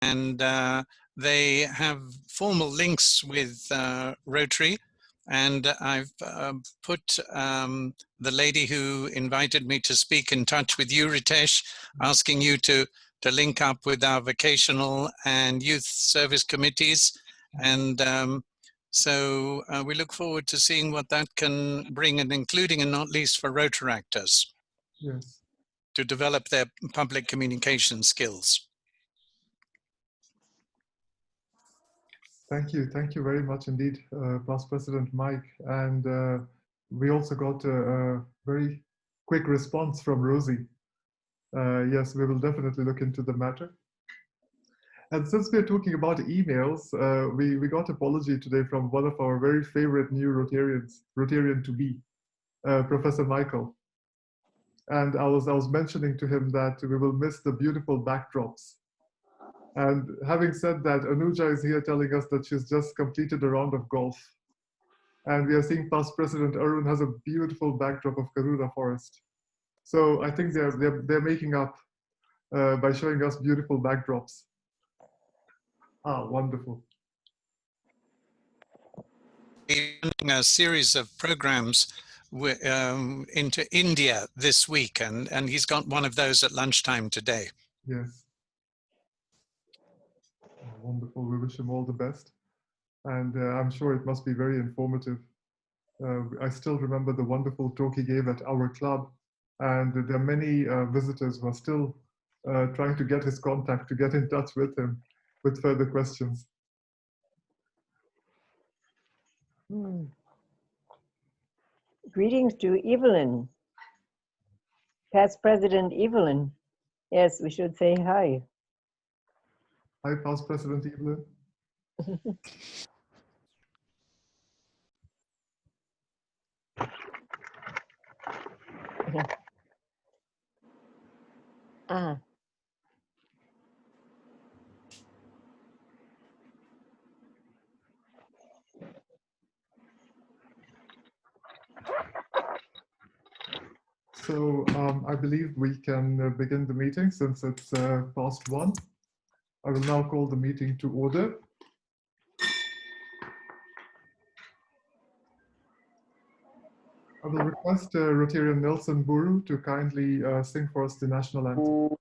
and they have formal links with Rotary. And I've put the lady who invited me to speak in touch with you, Ritesh, asking you to link up with our vocational and youth service committees. And so we look forward to seeing what that can bring, and including and not least for Rotaractors. Yes. To develop their public communication skills. Thank you very much indeed, Past President Mike. And we also got a very quick response from Rosie. Yes, we will definitely look into the matter. And since we're talking about emails, we got apology today from one of our very favorite new Rotarians, Rotarian to be, Professor Michael. And I was mentioning to him that we will miss the beautiful backdrops. And having said that, Anuja is here telling us that she's just completed a round of golf. And we are seeing Past President Arun has a beautiful backdrop of Karura Forest. So I think they're making up by showing us beautiful backdrops. Ah, wonderful. A series of programs into India this week, and he's got one of those at lunchtime today. Yes. Wonderful. We wish him all the best. And I'm sure it must be very informative. I still remember the wonderful talk he gave at our club. And there are many visitors who are still trying to get his contact, to get in touch with him with further questions. Greetings to Evelyn, Past President Evelyn. Yes, we should say hi. Hi, Past President Evelyn. Ah. So I believe we can begin the meeting since it's past 1. I will now call the meeting to order. I will request Rotarian Nelson Buru to kindly sing for us the national anthem.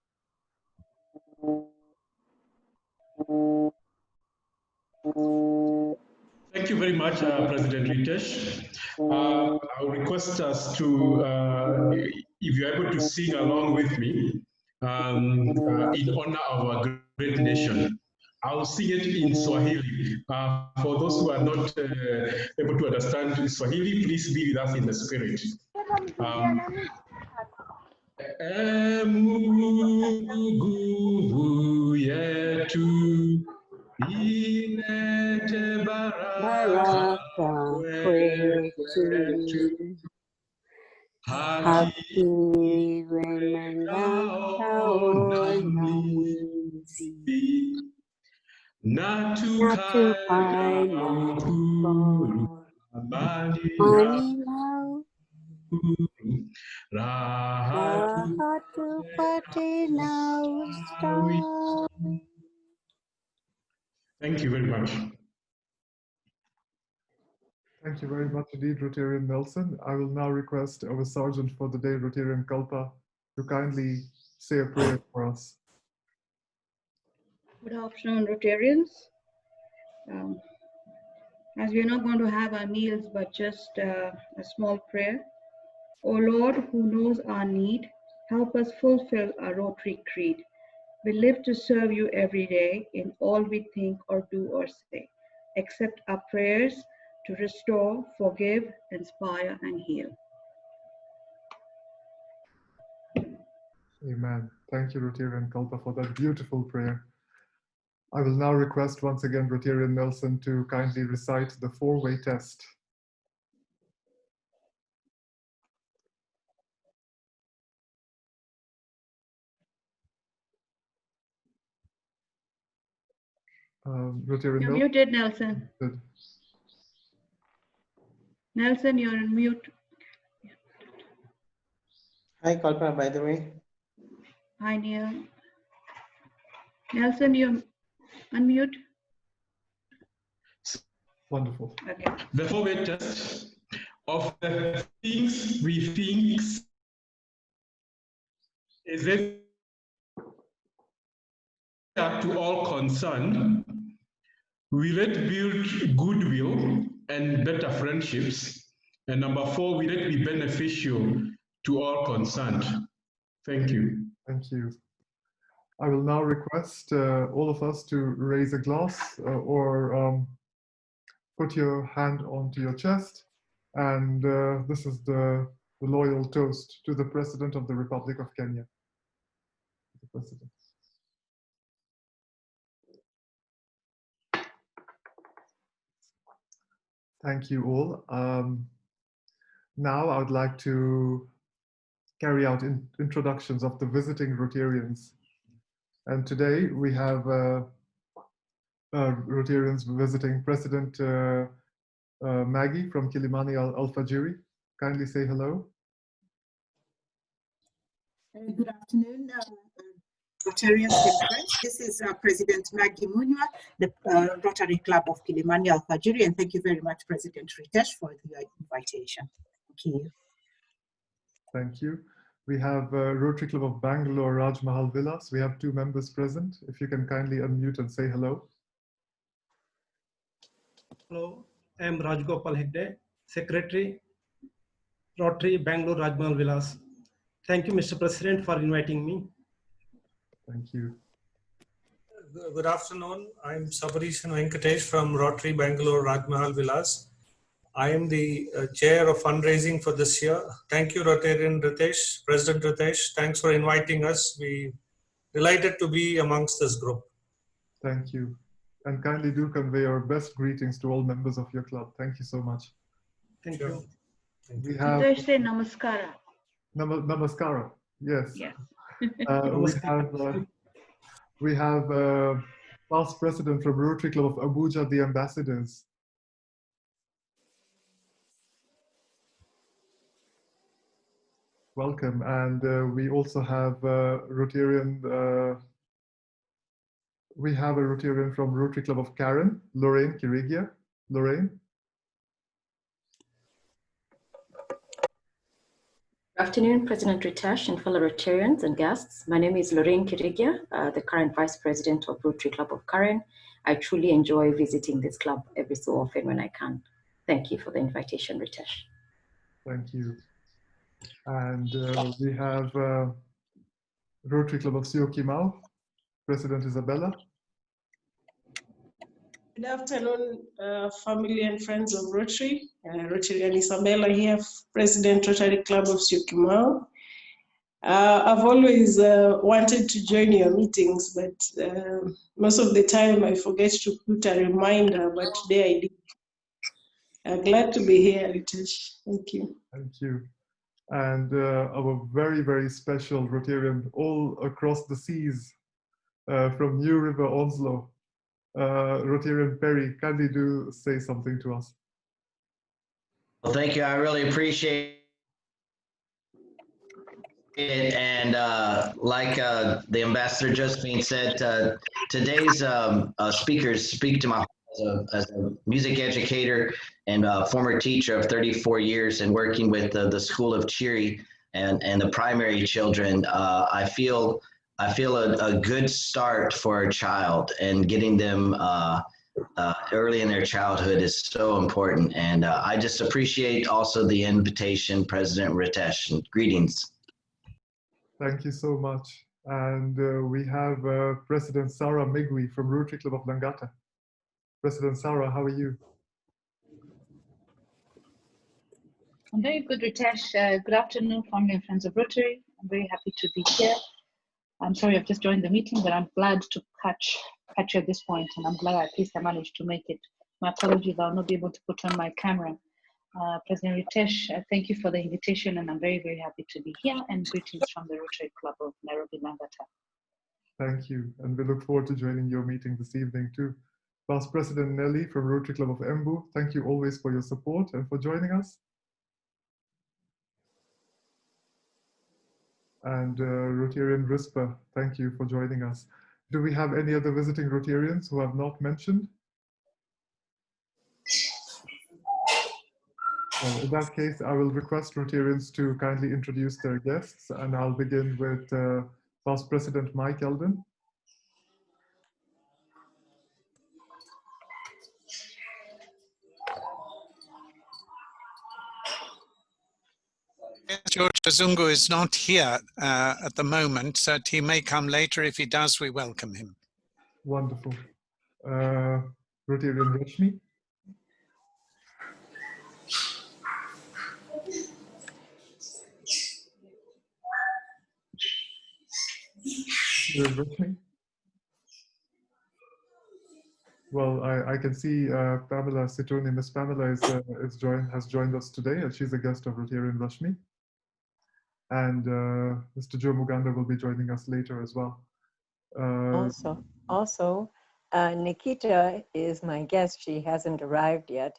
Thank you very much, President Ritesh. I'll request us to, if you're able to sing along with me, in honor of our great nation. I'll sing it in Swahili. For those who are not able to understand Swahili, please be with us in the spirit. Mungu yetu ilete baraka kwetu, haki iwe ngao na mlinzi, na tukae na uhuru, amani na raha tupate na ustawi. Thank you very much. Thank you very much indeed, Rotarian Nelson. I will now request our Sergeant for the day, Rotarian Kalpa, to kindly say a prayer for us. Good afternoon, Rotarians. As we are not going to have our meals, but just a small prayer. O Lord, who knows our need, help us fulfill our Rotary creed. We live to serve you every day in all we think or do or say. Accept our prayers to restore, forgive, inspire, and heal. Amen. Thank you, Rotarian Kalpa, for that beautiful prayer. I will now request once again Rotarian Nelson to kindly recite the 4-way test. You're muted, Nelson. Good. Nelson, you're on mute. Hi, Kalpa, by the way. Hi, Neil. Nelson, you're Unmute. Wonderful. Okay. The forward test of the things we think is it to all concerned. Will it build goodwill and better friendships? And number 4, will it be beneficial to all concerned? Thank you. Thank you. I will now request all of us to raise a glass or put your hand onto your chest. And this is the loyal toast to the President of the Republic of Kenya. The President. Thank you all. Now I would like to carry out introductions of the visiting Rotarians. And today we have Rotarians visiting President Maggie from Kilimani Al-Fajiri. Kindly say hello. Good afternoon, Rotarians and friends. This is President Maggie Munywa, the Rotary Club of Kilimani Al-Fajiri, and thank you very much, President Ritesh, for the invitation. Thank you. Thank you. We have Rotary Club of Bangalore, Raj Mahal Villas. We have 2 members present. If you can kindly unmute and say hello. Hello, I am Rajgopal Hegde, Secretary, Rotary Bangalore Rajmahal Villas. Thank you, Mr. President, for inviting me. Thank you. Good afternoon. I'm Sabarishan Venkatesh from Rotary Bangalore Rajmahal Villas. I am the chair of fundraising for this year. Thank you, Rotarian Ritesh, President Ritesh. Thanks for inviting us. We're delighted to be amongst this group. Thank you. And kindly do convey our best greetings to all members of your club. Thank you so much. Thank you. We have Ritesh, say namaskara. Namaskara. Yes. Yes. We have past president from Rotary Club of Abuja, the ambassadors. Welcome. And we also have Rotarian. We have a Rotarian from Rotary Club of Karen, Lorraine Kirigia. Lorraine. Good afternoon, President Ritesh and fellow Rotarians and guests. My name is Lorraine Kirigia, the current Vice President of Rotary Club of Karen. I truly enjoy visiting this club every so often when I can. Thank you for the invitation, Ritesh. Thank you. And we have Rotary Club of Syokimau, President Isabella. Good afternoon, family and friends of Rotary. Rotarian Isabella here, President Rotary Club of Syokimau. I've always wanted to join your meetings, but most of the time I forget to put a reminder, but today I did. I'm glad to be here, Ritesh. Thank you. Thank you. And our very, very special Rotarian all across the seas from New River, Onslow. Rotarian Perry, kindly do say something to us. Well, thank you. I really appreciate it. And like the ambassador Josephine said, today's speakers speak to my heart as a music educator and former teacher of 34 years and working with the School of Chiri and the primary children. I feel a good start for a child, and getting them early in their childhood is so important. And I just appreciate also the invitation, President Ritesh, and greetings. Thank you so much. And we have President Sarah Migwi from Rotary Club of Langata. President Sarah, how are you? I'm very good, Ritesh. Good afternoon, family and friends of Rotary. I'm very happy to be here. I'm sorry I've just joined the meeting, but I'm glad to catch you at this point, and I'm glad at least I managed to make it. My apologies, I'll not be able to put on my camera. President Ritesh, thank you for the invitation, and I'm very, very happy to be here, and greetings from the Rotary Club of Nairobi, Langata. Thank you, and we look forward to joining your meeting this evening too. Past President Nelly from Rotary Club of Embu, thank you always for your support and for joining us. And Rotarian Rispa, thank you for joining us. Do we have any other visiting Rotarians who have not mentioned? Well, in that case, I will request Rotarians to kindly introduce their guests, and I'll begin with Past President Mike Eldon. George Kazungu is not here at the moment, but he may come later. If he does, we welcome him. Wonderful. Rotarian Rashmi. Rashmi. Well, I can see Pamela Situni. Miss Pamela has joined us today, and she's a guest of Rotarian Rashmi. And Mr. Joe Muganda will be joining us later as well. Also, Nikita is my guest. She hasn't arrived yet,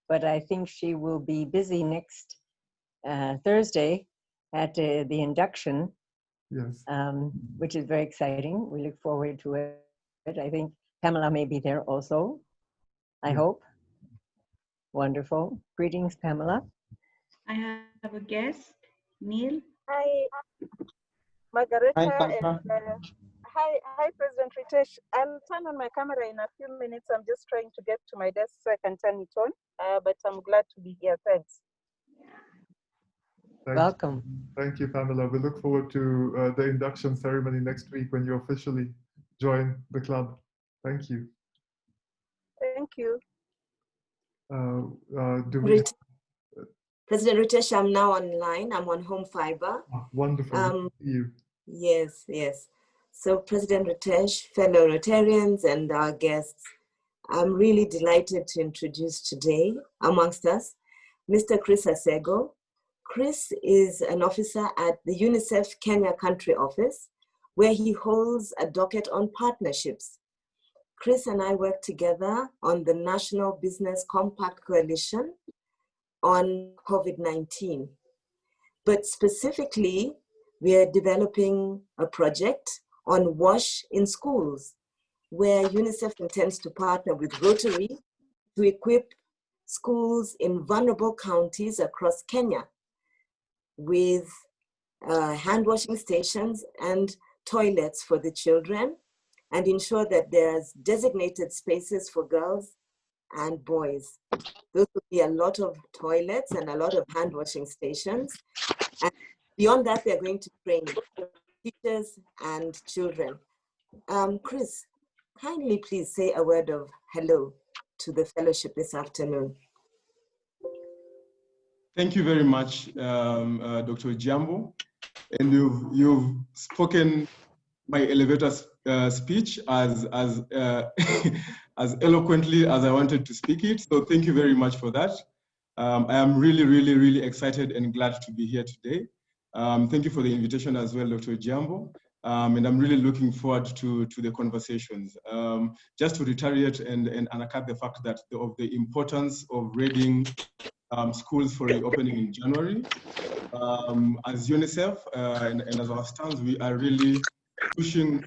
but I think she will be busy next Thursday at the induction. Yes. Which is very exciting. We look forward to it. I think Pamela may be there also, I hope. Wonderful. Greetings, Pamela. I have a guest, Neil. Hi, Margareta. Hi, President Ritesh. I'll turn on my camera in a few minutes. I'm just trying to get to my desk so I can turn it on, but I'm glad to be here. Thanks. Welcome. Thank you, Pamela. We look forward to the induction ceremony next week when you officially join the club. Thank you. Thank you. President Ritesh, I'm now online. I'm on home fiber. Oh, wonderful. See you. Yes, yes. So President Ritesh, fellow Rotarians and our guests, I'm really delighted to introduce today amongst us, Mr. Chris Asego. Chris is an officer at the UNICEF Kenya country office, where he holds a docket on partnerships. Chris and I work together on the National Business Compact Coalition on COVID-19. But specifically, we are developing a project on WASH in schools, where UNICEF intends to partner with Rotary to equip schools in vulnerable counties across Kenya with hand washing stations and toilets for the children, and ensure that there's designated spaces for girls and boys. Those will be a lot of toilets and a lot of hand washing stations. And beyond that, they're going to train teachers and children. Chris, kindly please say a word of hello to the fellowship this afternoon. Thank you very much, Dr. Jambo. And you've spoken my elevator speech as as eloquently as I wanted to speak it. So thank you very much for that. I am really excited and glad to be here today. Thank you for the invitation as well, Dr. Jambo. And I'm really looking forward to the conversations. Just to reiterate and undercut the fact that of the importance of readying schools for reopening in January. As UNICEF and as our stance, we are really pushing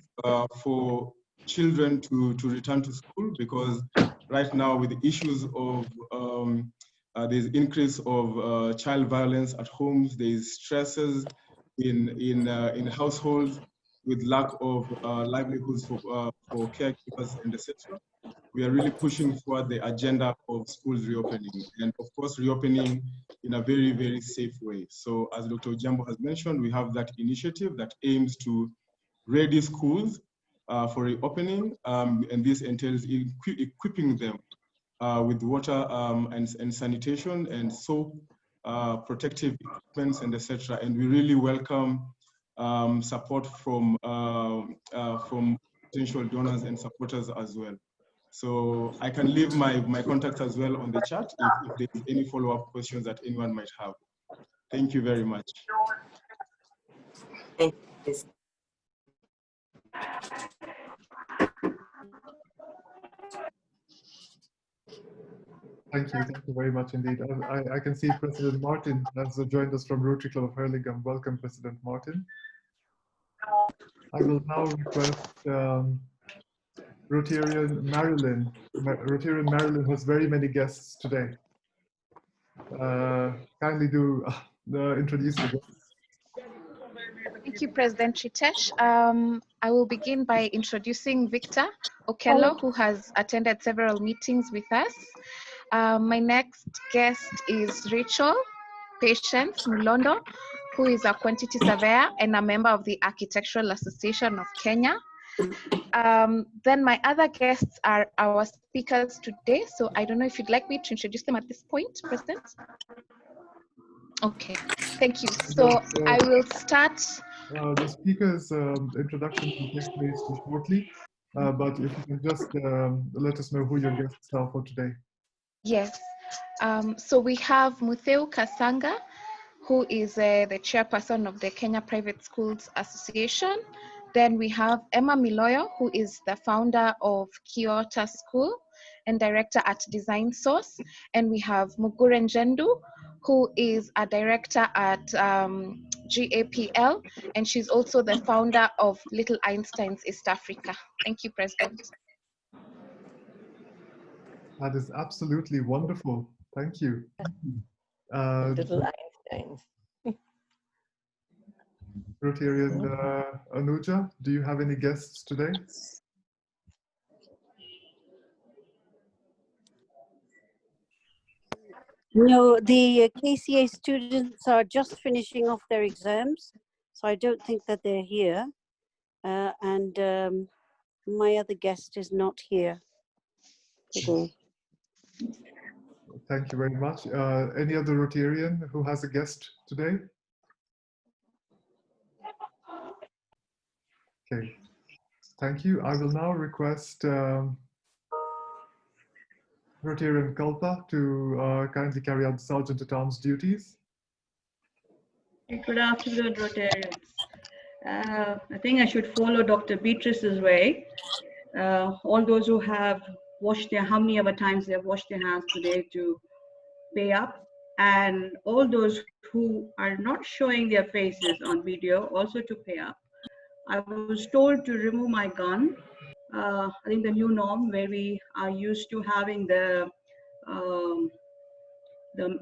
for children to return to school, because right now with the issues of there's increase of child violence at homes, there's stresses in households with lack of livelihoods for caregivers and etc. We are really pushing for the agenda of schools reopening, and of course reopening in a very safe way. So as Dr. Jambo has mentioned, we have that initiative that aims to ready schools for reopening, and this entails equipping them with water and sanitation and soap, protective equipments and etc. And we really welcome support from potential donors and supporters as well. So I can leave my contact as well on the chat if there's any follow-up questions that anyone might have. Thank you very much. Thank you. Thank you very much indeed. I can see President Martin has joined us from Rotary Club of Hurlingham. Welcome, President Martin. I will now request Rotarian Marylyn. Rotarian Marylyn has very many guests today. Kindly do introduce the guests. Thank you, President Ritesh. I will begin by introducing Victor Okello, who has attended several meetings with us. My next guest is Rachel Patience Mulondo, who is a quantity surveyor and a member of the Architectural Association of Kenya. Then my other guests are our speakers today. So I don't know if you'd like me to introduce them at this point, President? Okay, thank you. So I will start. The speaker's introduction will take place shortly, but if you can just let us know who your guests are for today. Yes, so we have Mutheu Kasanga, who is the chairperson of the Kenya Private Schools Association. Then we have Emma Miloyo, who is the founder of Kiota School and director at Design Source. And we have Mugure Njendu, who is a director at GAPL, and she's also the founder of Little Einsteins East Africa. Thank you, President. That is absolutely wonderful. Thank you. Little Einsteins. Rotarian Anuja, do you have any guests today? No, the KCA students are just finishing off their exams, so I don't think that they're here. My other guest is not here today. Thank you very much. Any other Rotarian who has a guest today? Okay, thank you. I will now request Rotarian Kalpa to kindly carry out the Sergeant at Arms duties. Good afternoon, Rotarians. I think I should follow Dr. Beatrice's way. All those who have washed their, how many other times they have washed their hands today to pay up, and all those who are not showing their faces on video also to pay up. I was told to remove my gun. I think the new norm where we are used to having the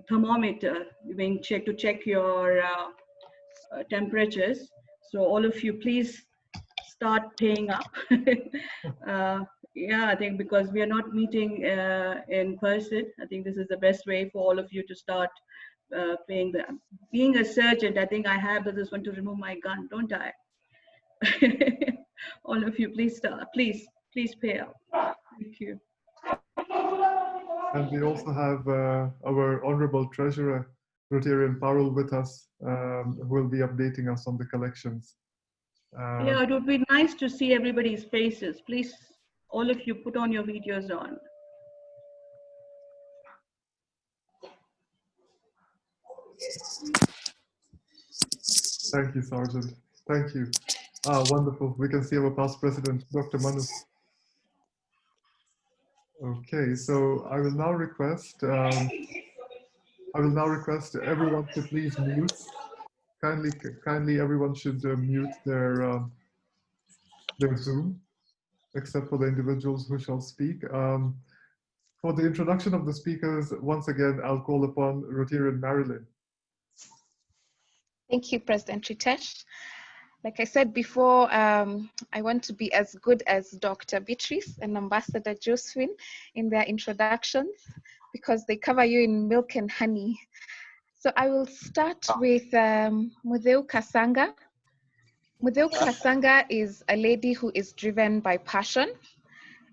thermometer being checked to check your temperatures. So all of you, please start paying up. Yeah, I think because we are not meeting in person, I think this is the best way for all of you to start paying them. Being a surgeon, I think I have this one to remove my gun, don't I? All of you, please start. Please pay up. Thank you. And we also have our Honorable Treasurer, Rotarian Parul, with us, who will be updating us on the collections. Yeah, it would be nice to see everybody's faces. Please, all of you, put on your videos on. Thank you, Sergeant. Thank you. Wonderful. We can see our past president, Dr. Manu. Okay, so I will now request everyone to please mute. Kindly, everyone should mute their Zoom, except for the individuals who shall speak. For the introduction of the speakers, once again, I'll call upon Rotarian Marylyn. Thank you, President Ritesh. Like I said before, I want to be as good as Dr. Beatrice and Ambassador Josephine in their introductions because they cover you in milk and honey. So I will start with Mutheu Kasanga. Mutheu Kasanga is a lady who is driven by passion,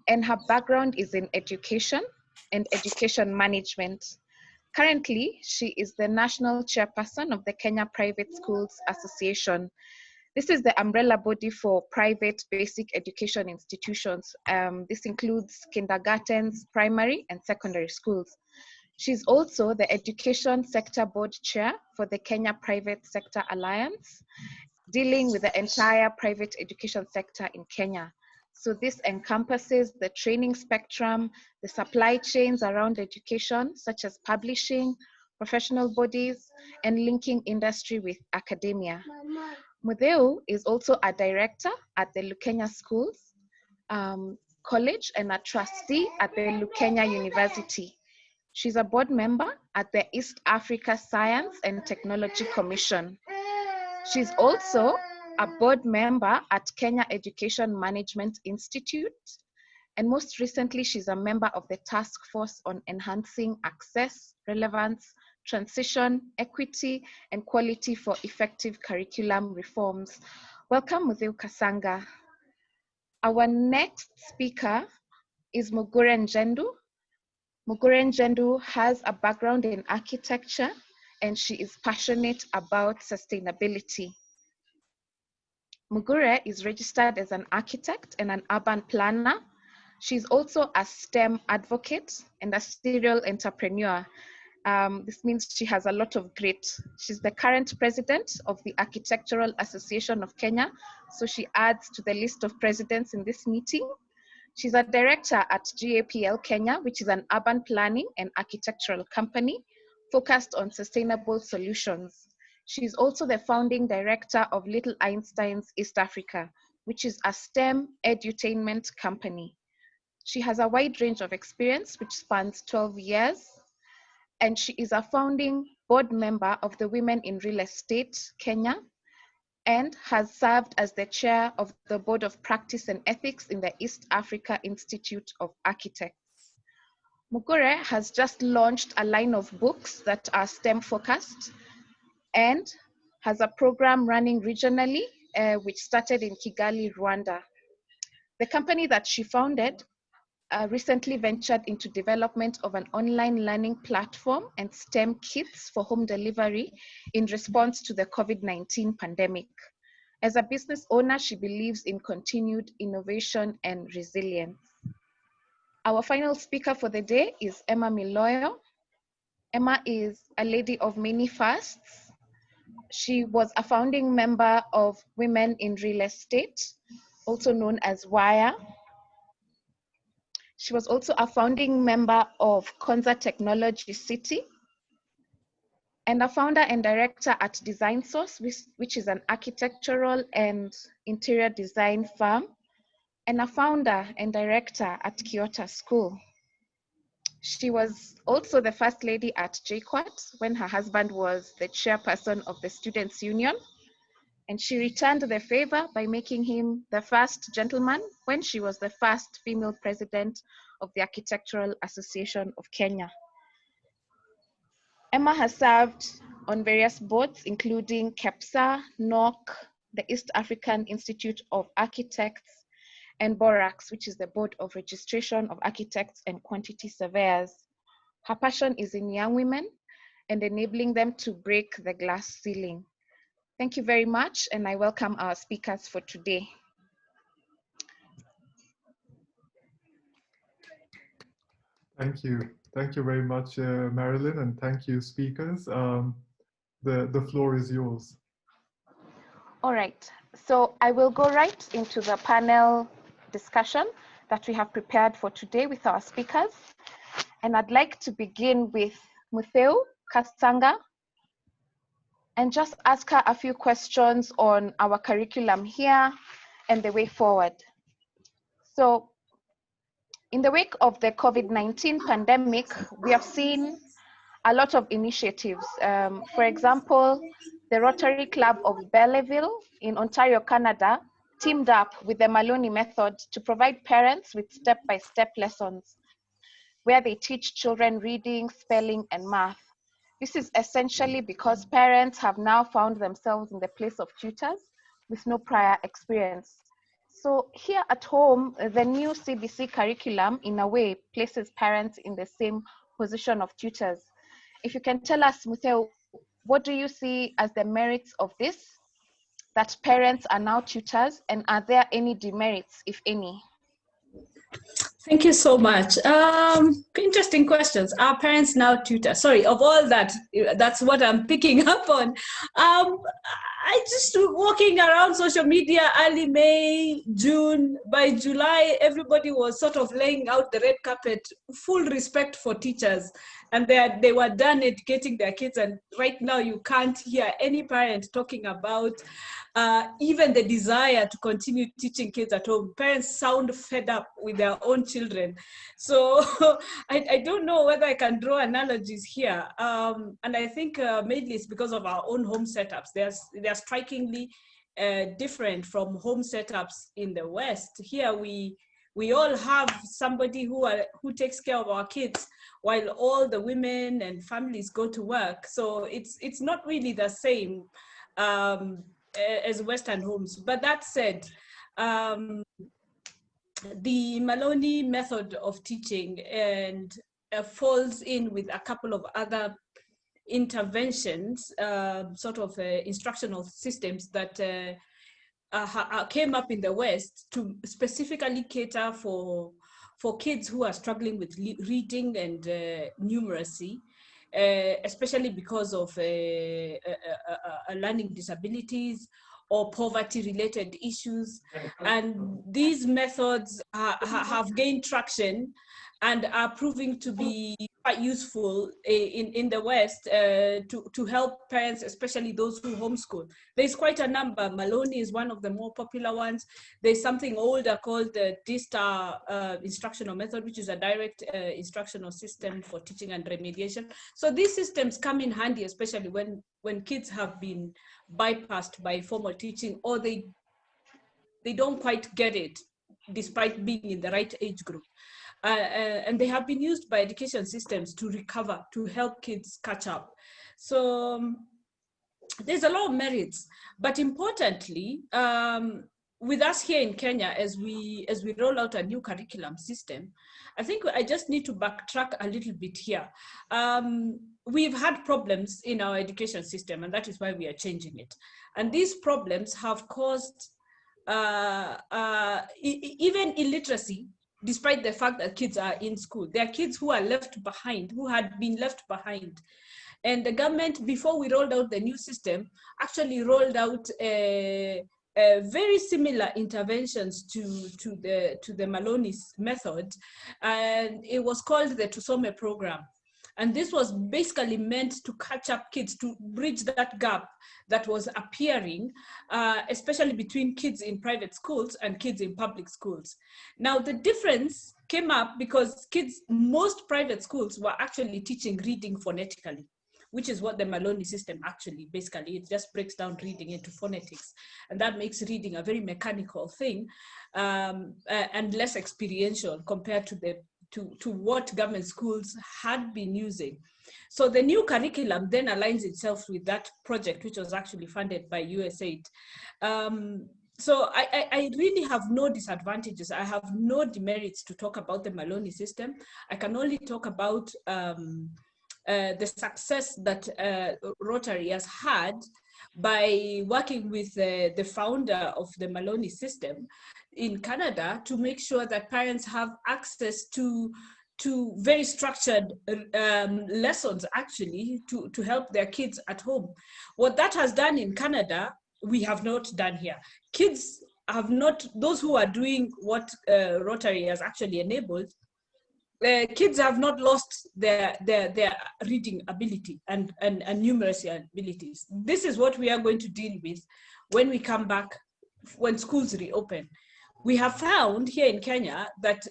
and her background is in education and education management. Currently, she is the national chairperson of the Kenya Private Schools Association. This is the umbrella body for private basic education institutions. This includes kindergartens, primary and secondary schools. She's also the Education Sector Board Chair for the Kenya Private Sector Alliance, dealing with the entire private education sector in Kenya. So this encompasses the training spectrum, the supply chains around education, such as publishing, professional bodies, and linking industry with academia. Mutheu is also a director at the Lukenya Schools College and a trustee at the Lukenya University. She's a board member at the East Africa Science and Technology Commission. She's also a board member at Kenya Education Management Institute. And most recently, she's a member of the Task Force on Enhancing Access, Relevance, Transition, Equity, and Quality for Effective Curriculum Reforms. Welcome, Mutheu Kasanga. Our next speaker is Mugure Njendu. Mugure Njendu has a background in architecture, and she is passionate about sustainability. Mugure is registered as an architect and an urban planner. She's also a STEM advocate and a serial entrepreneur. This means she has a lot of grit. She's the current president of the Architectural Association of Kenya, so she adds to the list of presidents in this meeting. She's a director at GAPL Kenya, which is an urban planning and architectural company focused on sustainable solutions. She's also the founding director of Little Einsteins East Africa, which is a STEM edutainment company. She has a wide range of experience, which spans 12 years, and she is a founding board member of the Women in Real Estate Kenya, and has served as the chair of the Board of Practice and Ethics in the East Africa Institute of Architects. Mugure has just launched a line of books that are STEM focused and has a program running regionally, which started in Kigali, Rwanda. The company that she founded recently ventured into development of an online learning platform and STEM kits for home delivery in response to the COVID-19 pandemic. As a business owner, she believes in continued innovation and resilience. Our final speaker for the day is Emma Miloyo. Emma is a lady of many firsts. She was a founding member of Women in Real Estate, also known as WIRE. She was also a founding member of Konza Technology City, and a founder and director at Design Source, which is an architectural and interior design firm, and a founder and director at Kyoto School. She was also the first lady at JKUAT when her husband was the chairperson of the Students' Union, and she returned the favor by making him the first gentleman when she was the first female president of the Architectural Association of Kenya. Emma has served on various boards, including KEPSA, NOC, the East African Institute of Architects, and BORAX, which is the Board of Registration of Architects and Quantity Surveyors. Her passion is in young women and enabling them to break the glass ceiling. Thank you very much, and I welcome our speakers for today. Thank you. Thank you very much, Marylyn, and thank you, speakers. The floor is yours. All right, so I will go right into the panel discussion that we have prepared for today with our speakers. And I'd like to begin with Mutheu Kasanga and just ask her a few questions on our curriculum here and the way forward. So in the wake of the COVID-19 pandemic, we have seen a lot of initiatives. For example, the Rotary Club of Belleville in Ontario, Canada, teamed up with the Maloney method to provide parents with step-by-step lessons where they teach children reading, spelling, and math. This is essentially because parents have now found themselves in the place of tutors with no prior experience. So here at home, the new CBC curriculum, in a way, places parents in the same position of tutors. If you can tell us, Mutheu, what do you see as the merits of this, that parents are now tutors, and are there any demerits, if any? Thank you so much. Interesting questions. Are parents now tutors? Sorry, of all that, that's what I'm picking up on. I just walking around social media early May, June. By July, everybody was sort of laying out the red carpet, full respect for teachers. And they were done educating their kids. And right now you can't hear any parent talking about even the desire to continue teaching kids at home. Parents sound fed up with their own children. So I don't know whether I can draw analogies here. And I think mainly it's because of our own home setups. They're strikingly different from home setups in the West. Here we all have somebody who takes care of our kids while all the women and families go to work. So it's not really the same as Western homes. But that said, the Maloney method of teaching and falls in with a couple of other interventions, sort of instructional systems that came up in the West to specifically cater for kids who are struggling with reading and numeracy, especially because of learning disabilities or poverty-related issues. And these methods have gained traction and are proving to be quite useful in the West to help parents, especially those who homeschool. There's quite a number. Maloney is one of the more popular ones. There's something older called the D-STAR instructional method, which is a direct instructional system for teaching and remediation. So these systems come in handy, especially when kids have been bypassed by formal teaching, or they don't quite get it despite being in the right age group. And they have been used by education systems to recover, to help kids catch up. So there's a lot of merits, but importantly, with us here in Kenya, as we roll out a new curriculum system, I think I just need to backtrack a little bit here. We've had problems in our education system, and that is why we are changing it. And these problems have caused even illiteracy, despite the fact that kids are in school. There are kids who are left behind, who had been left behind. And the government, before we rolled out the new system, actually rolled out very similar interventions to the Maloney's method. And it was called the Tusome program. And this was basically meant to catch up kids, to bridge that gap that was appearing, especially between kids in private schools and kids in public schools. Now, the difference came up because most private schools were actually teaching reading phonetically, which is what the Maloney system actually, basically, it just breaks down reading into phonetics. And that makes reading a very mechanical thing and less experiential compared to what government schools had been using. So the new curriculum then aligns itself with that project, which was actually funded by USAID. So I really have no disadvantages. I have no demerits to talk about the Maloney system. I can only talk about the success that Rotary has had by working with the founder of the Maloney system in Canada to make sure that parents have access to very structured lessons, actually, to help their kids at home. What that has done in Canada, we have not done here. Kids have not, those who are doing what Rotary has actually enabled, kids have not lost their reading ability and numeracy abilities. This is what we are going to deal with when we come back, when schools reopen. We have found here in Kenya that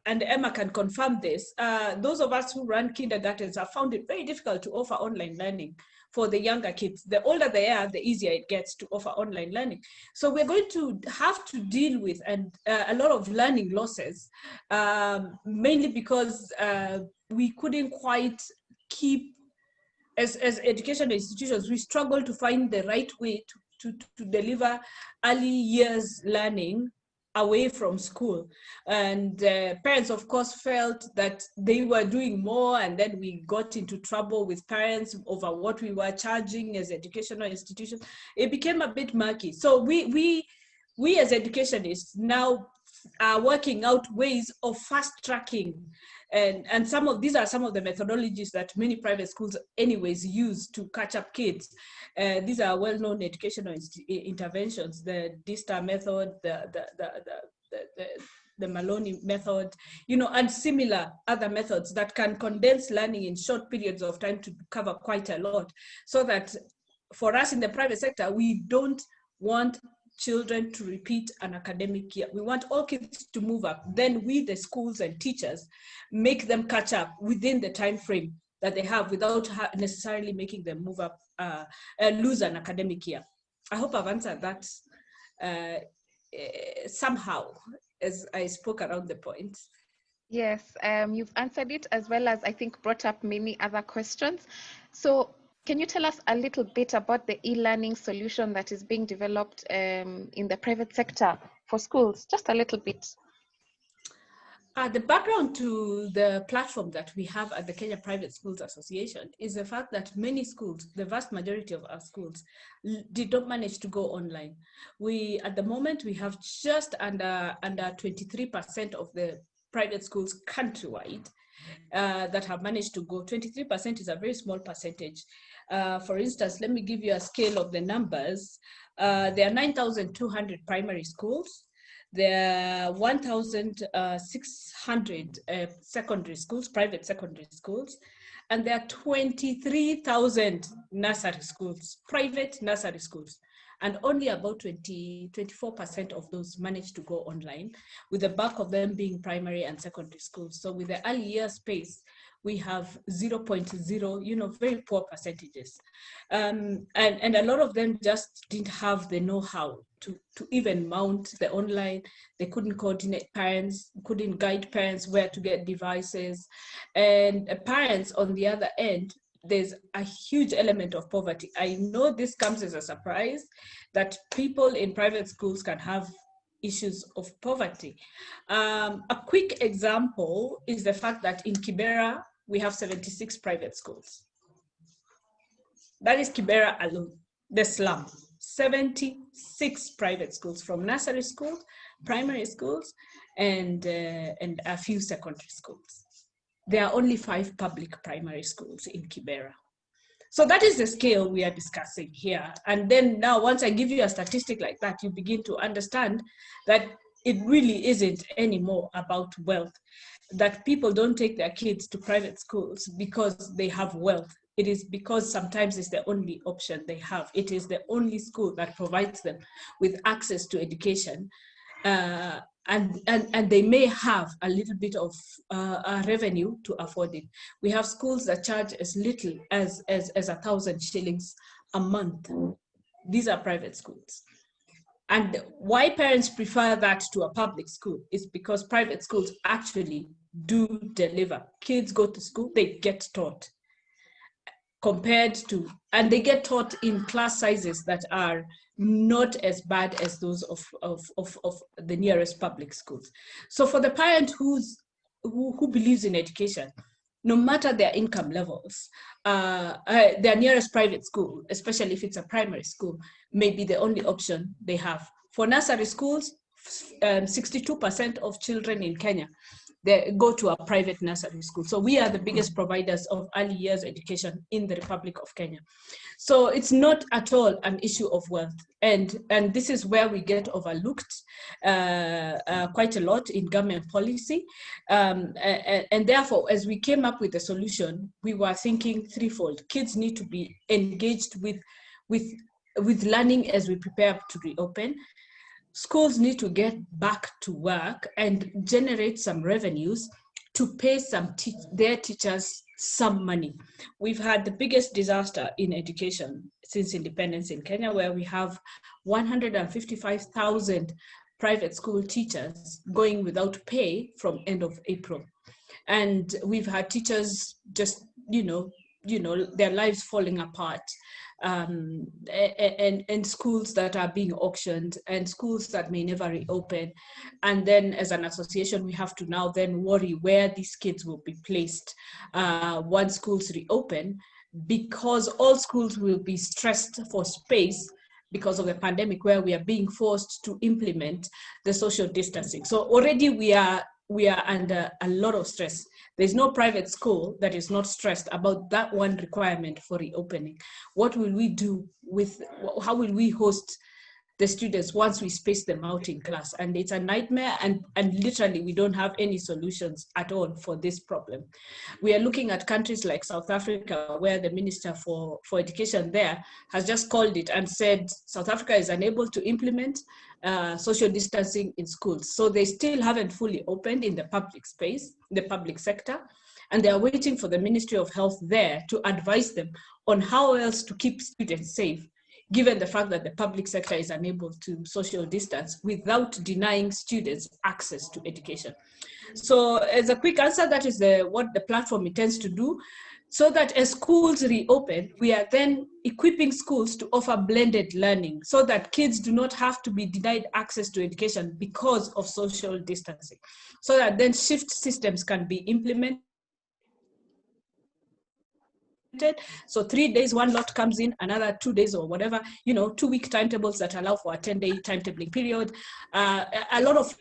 and Emma can confirm this, those of us who run kindergartens have found it very difficult to offer online learning for the younger kids. The older they are, the easier it gets to offer online learning. So we're going to have to deal with a lot of learning losses, mainly because we couldn't quite keep, as educational institutions, we struggle to find the right way to deliver early years learning away from school. And parents, of course, felt that they were doing more, and then we got into trouble with parents over what we were charging as educational institutions. It became a bit murky. So we as educationists now are working out ways of fast tracking, and these are some of the methodologies that many private schools anyways use to catch up kids. These are well-known educational interventions: the D-STAR method, the Maloney method, and similar other methods that can condense learning in short periods of time to cover quite a lot, so that for us in the private sector, we don't want children to repeat an academic year. We want all kids to move up. Then we, the schools and teachers, make them catch up within the time frame that they have without necessarily making them move up, lose an academic year. I hope I've answered that somehow as I spoke around the point. Yes, you've answered it, as well as I think brought up many other questions. So can you tell us a little bit about the e-learning solution that is being developed in the private sector for schools? Just a little bit. The background to the platform that we have at the Kenya Private Schools Association is the fact that many schools, the vast majority of our schools, did not manage to go online. At the moment, we have just under 23% of the private schools countrywide that have managed to go. 23% is a very small percentage. For instance, let me give you a scale of the numbers. There are 9,200 primary schools. There are 1,600 secondary schools, private secondary schools, and there are 23,000 nursery schools, private nursery schools. And only about 24% of those managed to go online, with the bulk of them being primary and secondary schools. So with the early year space, we have 0.0, very poor percentages. And a lot of them just didn't have the know-how to even mount the online. They couldn't coordinate parents, couldn't guide parents where to get devices. And parents on the other end, there's a huge element of poverty. I know this comes as a surprise that people in private schools can have issues of poverty. A quick example is the fact that in Kibera, we have 76 private schools. That is Kibera alone, the slum. 76 private schools, from nursery schools, primary schools, and a few secondary schools. There are only 5 public primary schools in Kibera. So that is the scale we are discussing here. And then now, once I give you a statistic like that, you begin to understand that it really isn't anymore about wealth, that people don't take their kids to private schools because they have wealth. It is because sometimes it's the only option they have. It is the only school that provides them with access to education. And they may have a little bit of revenue to afford it. We have schools that charge as little as 1,000 shillings a month. These are private schools. And why parents prefer that to a public school is because private schools actually do deliver. Kids go to school, they get taught. And they get taught in class sizes that are not as bad as those of the nearest public schools. So for the parent who believes in education, no matter their income levels, their nearest private school, especially if it's a primary school, may be the only option they have. For nursery schools, 62% of children in Kenya, they go to a private nursery school. So we are the biggest providers of early years education in the Republic of Kenya. So it's not at all an issue of wealth. And this is where we get overlooked quite a lot in government policy. And therefore, as we came up with a solution, we were thinking threefold. Kids need to be engaged with learning as we prepare to reopen. Schools need to get back to work and generate some revenues to pay their teachers some money. We've had the biggest disaster in education since independence in Kenya, where we have 155,000 private school teachers going without pay from end of April. And we've had teachers just, their lives falling apart. And schools that are being auctioned and schools that may never reopen. And then as an association, we have to now then worry where these kids will be placed once schools reopen, because all schools will be stressed for space because of the pandemic, where we are being forced to implement the social distancing. So already we are under a lot of stress. There's no private school that is not stressed about that one requirement for reopening. What will we do how will we host the students once we space them out in class. And it's a nightmare, and literally we don't have any solutions at all for this problem. We are looking at countries like South Africa, where the Minister for Education there has just called it and said South Africa is unable to implement social distancing in schools. So they still haven't fully opened in the public space, the public sector, and they are waiting for the Ministry of Health there to advise them on how else to keep students safe, given the fact that the public sector is unable to social distance without denying students access to education. So as a quick answer, that is what the platform intends to do, so that as schools reopen, we are then equipping schools to offer blended learning so that kids do not have to be denied access to education because of social distancing, so that then shift systems can be implemented. So 3 days, one lot comes in, another 2 days or whatever, 2-week timetables that allow for a 10-day timetabling period. A lot of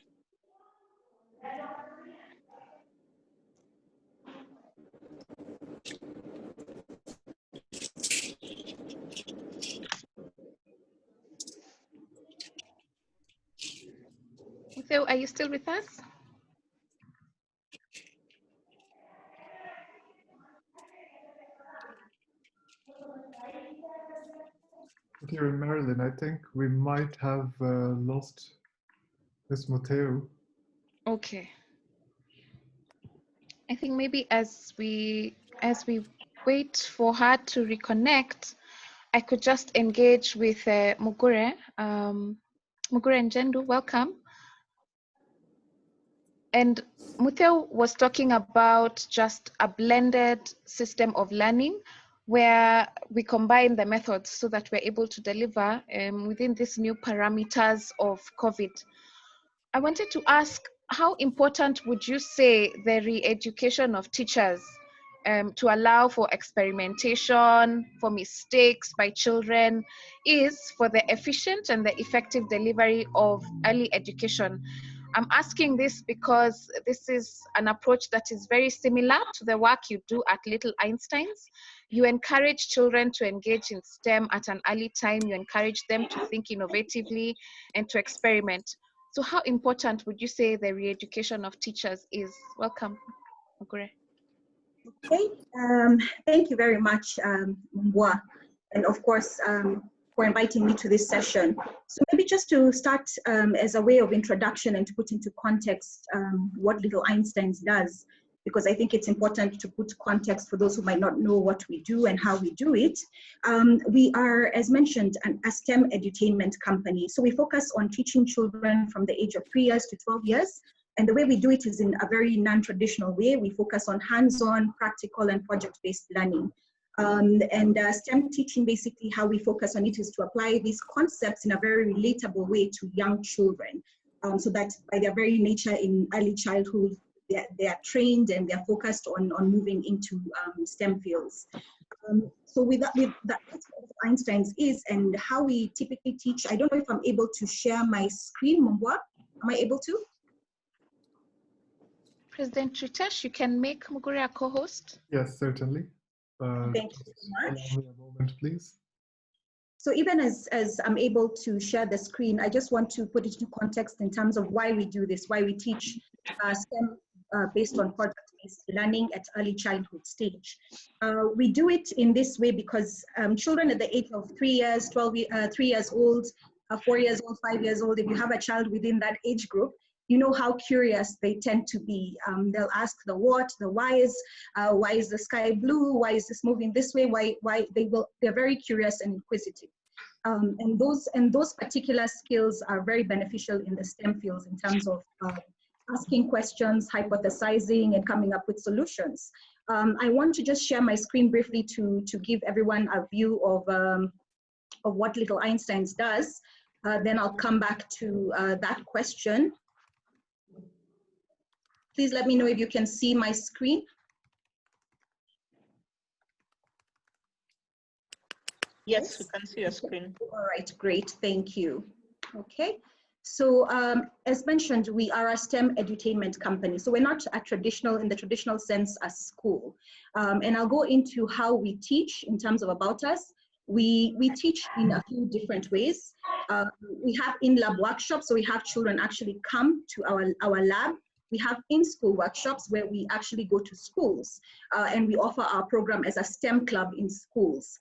Mutheu, are you still with us? Here in Maryland, I think we might have lost Ms. Mutheu. Okay. I think maybe as we wait for her to reconnect, I could just engage with Mugure. Mugure Njendu, welcome. And Mutheu was talking about just a blended system of learning where we combine the methods so that we're able to deliver within these new parameters of COVID. I wanted to ask, how important would you say the re-education of teachers to allow for experimentation, for mistakes by children, is for the efficient and the effective delivery of early education? I'm asking this because this is an approach that is very similar to the work you do at Little Einsteins. You encourage children to engage in STEM at an early time. You encourage them to think innovatively and to experiment. So how important would you say the re-education of teachers is? Welcome, Mugure. Okay, thank you very much, Mbwa, and of course, for inviting me to this session. So maybe just to start as a way of introduction and to put into context what Little Einsteins does, because I think it's important to put context for those who might not know what we do and how we do it. We are, as mentioned, a STEM edutainment company. So we focus on teaching children from the age of 3 years to 12 years. And the way we do it is in a very non-traditional way. We focus on hands-on, practical, and project-based learning. STEM teaching, basically how we focus on it is to apply these concepts in a very relatable way to young children, so that by their very nature in early childhood, they are trained and they're focused on moving into STEM fields. So with that, that's what Einstein's is and how we typically teach. I don't know if I'm able to share my screen, Mbwa. Am I able to? President Ritesh, you can make Mugure a co-host. Yes, certainly. Thank you so much. Allow me a moment, please. So even as I'm able to share the screen, I just want to put it into context in terms of why we do this, why we teach STEM based on project-based learning at early childhood stage. We do it in this way because children at the age of 3 years, 3 years old, 4 years old, 5 years old, if you have a child within that age group, you know how curious they tend to be. They'll ask the what, the whys, why is the sky blue? Why is this moving this way? Why they're very curious and inquisitive. And those particular skills are very beneficial in the STEM fields in terms of asking questions, hypothesizing, and coming up with solutions. I want to just share my screen briefly to give everyone a view of what Little Einsteins does. Then I'll come back to that question. Please let me know if you can see my screen. Yes, we can see your screen. All right, great, thank you. Okay, so as mentioned, we are a STEM edutainment company. So we're not a traditional, in the traditional sense, a school. And I'll go into how we teach in terms of about us. We teach in a few different ways. We have in-lab workshops, so we have children actually come to our lab. We have in-school workshops where we actually go to schools and we offer our program as a STEM club in schools.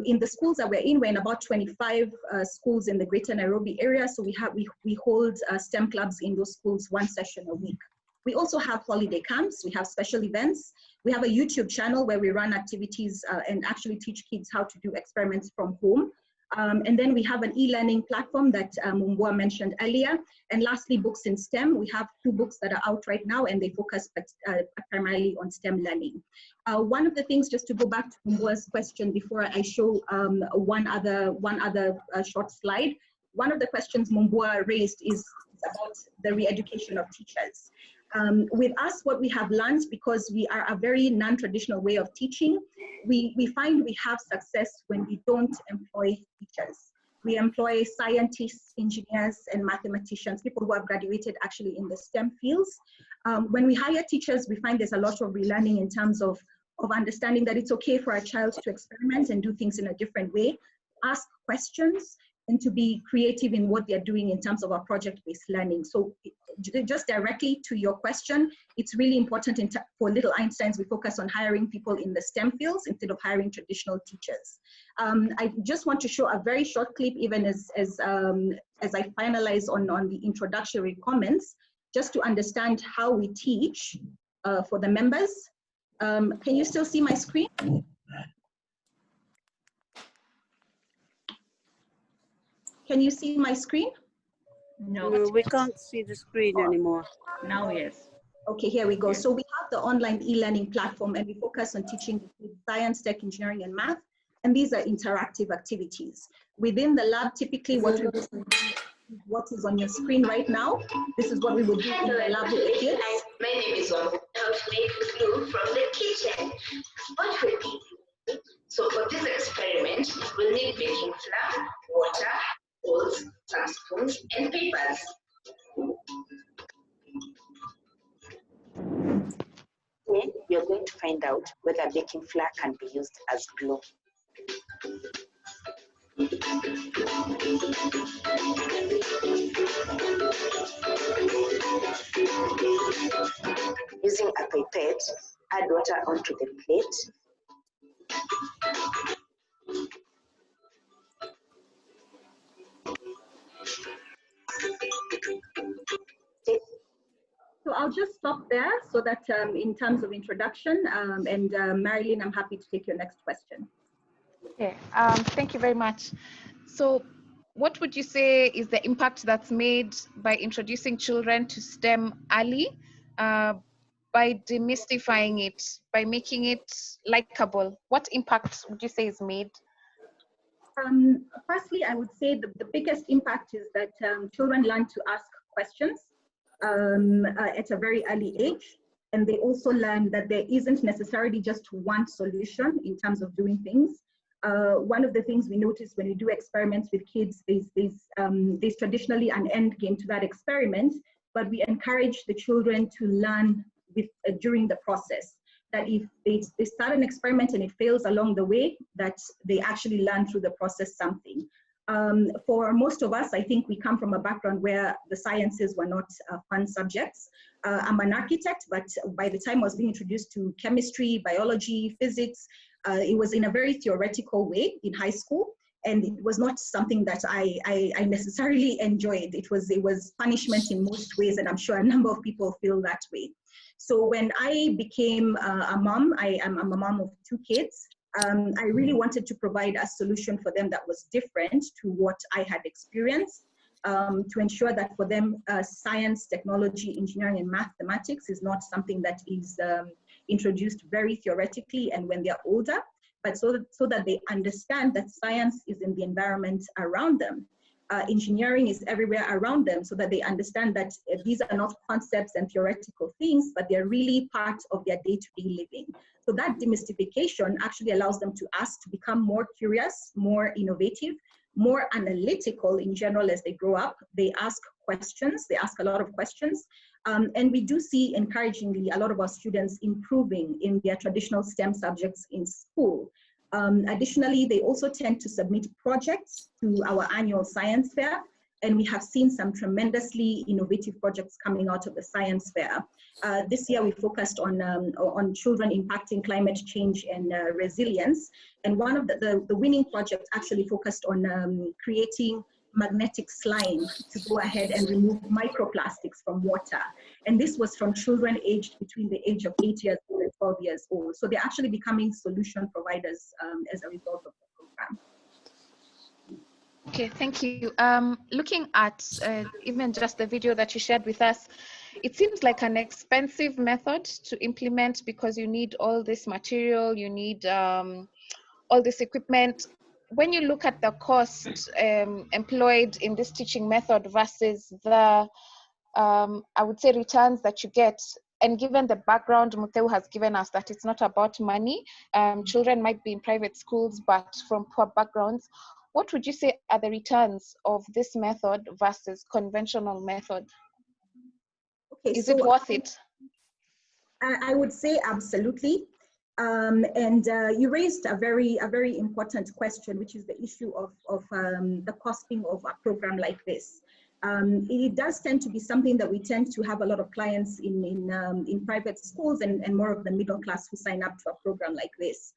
In the schools that we're in about 25 schools in the Greater Nairobi area, so we hold STEM clubs in those schools 1 session a week. We also have holiday camps, we have special events. We have a YouTube channel where we run activities and actually teach kids how to do experiments from home. And then we have an e-learning platform that Mumbua mentioned earlier. And lastly, books in STEM. We have 2 books that are out right now and they focus primarily on STEM learning. One of the things, just to go back to Mumbua's question before I show one other short slide, one of the questions Mumbua raised is about the re-education of teachers. With us, what we have learned, because we are a very non-traditional way of teaching, we find we have success when we don't employ teachers. We employ scientists, engineers, and mathematicians, people who have graduated actually in the STEM fields. When we hire teachers, we find there's a lot of relearning in terms of understanding that it's okay for a child to experiment and do things in a different way, ask questions, and to be creative in what they're doing in terms of our project-based learning. So just directly to your question, it's really important for Little Einsteins, we focus on hiring people in the STEM fields instead of hiring traditional teachers. I just want to show a very short clip, even as I finalize on the introductory comments, just to understand how we teach for the members. Can you still see my screen? Can you see my screen? No, we can't see the screen anymore. Now, yes. Okay, here we go. So we have the online e-learning platform and we focus on teaching science, tech, engineering, and math. And these are interactive activities. Within the lab, typically what is on your screen right now, this is what we would do in the lab with the kids. My name is How to make glue from the kitchen. What will be? So for this experiment, we'll need baking flour, water, bowls, some spoons, and papers. Then you're going to find out whether baking flour can be used as glue. Using a pipette, add water onto the plate. So I'll just stop there so that in terms of introduction, and Marylyn, I'm happy to take your next question. Okay, thank you very much. So what would you say is the impact that's made by introducing children to STEM early, by demystifying it, by making it likable? What impact would you say is made? Firstly, I would say the biggest impact is that children learn to ask questions at a very early age. And they also learn that there isn't necessarily just one solution in terms of doing things. One of the things we notice when we do experiments with kids is there's traditionally an end game to that experiment, but we encourage the children to learn during the process. That if they start an experiment and it fails along the way, that they actually learn through the process something. For most of us, I think we come from a background where the sciences were not fun subjects. I'm an architect, but by the time I was being introduced to chemistry, biology, physics, it was in a very theoretical way in high school. And it was not something that I necessarily enjoyed. It was punishment in most ways, and I'm sure a number of people feel that way. So when I became a mom, I'm a mom of 2 kids, I really wanted to provide a solution for them that was different to what I had experienced, to ensure that for them, science, technology, engineering, and mathematics is not something that is introduced very theoretically and when they're older, but so that they understand that science is in the environment around them. Engineering is everywhere around them, so that they understand that these are not concepts and theoretical things, but they're really part of their day-to-day living. So that demystification actually allows them to ask, to become more curious, more innovative, more analytical in general as they grow up. They ask questions, they ask a lot of questions. And we do see, encouragingly, a lot of our students improving in their traditional STEM subjects in school. Additionally, they also tend to submit projects to our annual science fair, and we have seen some tremendously innovative projects coming out of the science fair. This year we focused on children impacting climate change and resilience, and one of the winning projects actually focused on creating magnetic slime to go ahead and remove microplastics from water. And this was from children aged between the age of 8 years old and 12 years old. So they're actually becoming solution providers as a result of the program. Okay, thank you. Looking at even just the video that you shared with us, it seems like an expensive method to implement because you need all this material, you need all this equipment. When you look at the cost employed in this teaching method versus the, I would say, returns that you get, and given the background Mutheu has given us that it's not about money, children might be in private schools but from poor backgrounds, what would you say are the returns of this method versus conventional method? Okay, Is it worth it? I would say absolutely. You raised a very important question, which is the issue of the costing of a program like this. It does tend to be something that we tend to have a lot of clients in private schools and more of the middle class who sign up to a program like this.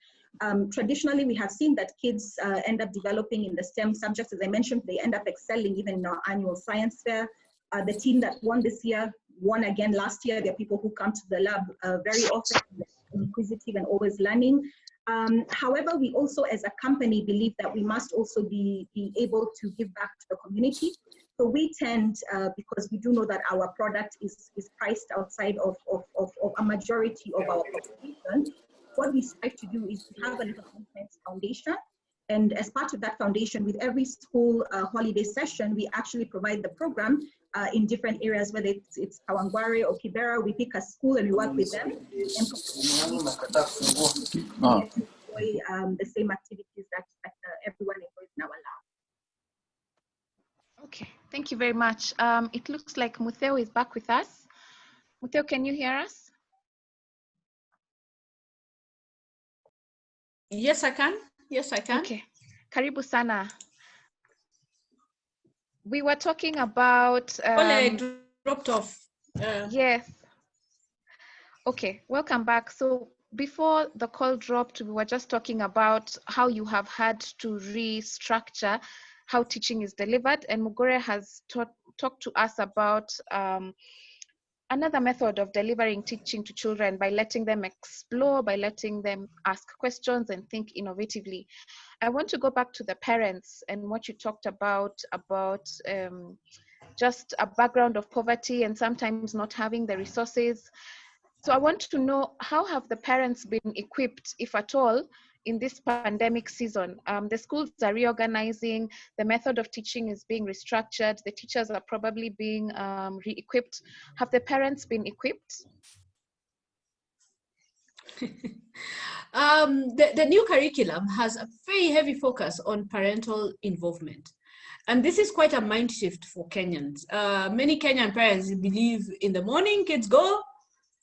Traditionally, we have seen that kids end up developing in the STEM subjects. As I mentioned, they end up excelling even in our annual science fair. The team that won this year won again last year. There are people who come to the lab very often, inquisitive and always learning. However, we also as a company believe that we must also be able to give back to the community. So we tend, because we do know that our product is priced outside of a majority of our population, what we strive to do is to have a little conference foundation. And as part of that foundation, with every school holiday session, we actually provide the program in different areas, whether it's Kawangware or Kibera. We pick a school and we work with them and enjoy the same activities that everyone enjoys in our lab. Okay, thank you very much. It looks like Mutheu is back with us. Mutheu, can you hear us? Yes, I can. Yes, I can. Okay, karibu sana. We were talking about... Oleg dropped off. Yes. Okay, welcome back. So before the call dropped, we were just talking about how you have had to restructure how teaching is delivered, and Mugure has talked to us about another method of delivering teaching to children by letting them explore, by letting them ask questions and think innovatively. I want to go back to the parents and what you talked about just a background of poverty and sometimes not having the resources. So I want to know, how have the parents been equipped, if at all, in this pandemic season? The schools are reorganizing, the method of teaching is being restructured, the teachers are probably being re-equipped. Have the parents been equipped? The new curriculum has a very heavy focus on parental involvement. And this is quite a mind shift for Kenyans. Many Kenyan parents believe in the morning, kids go,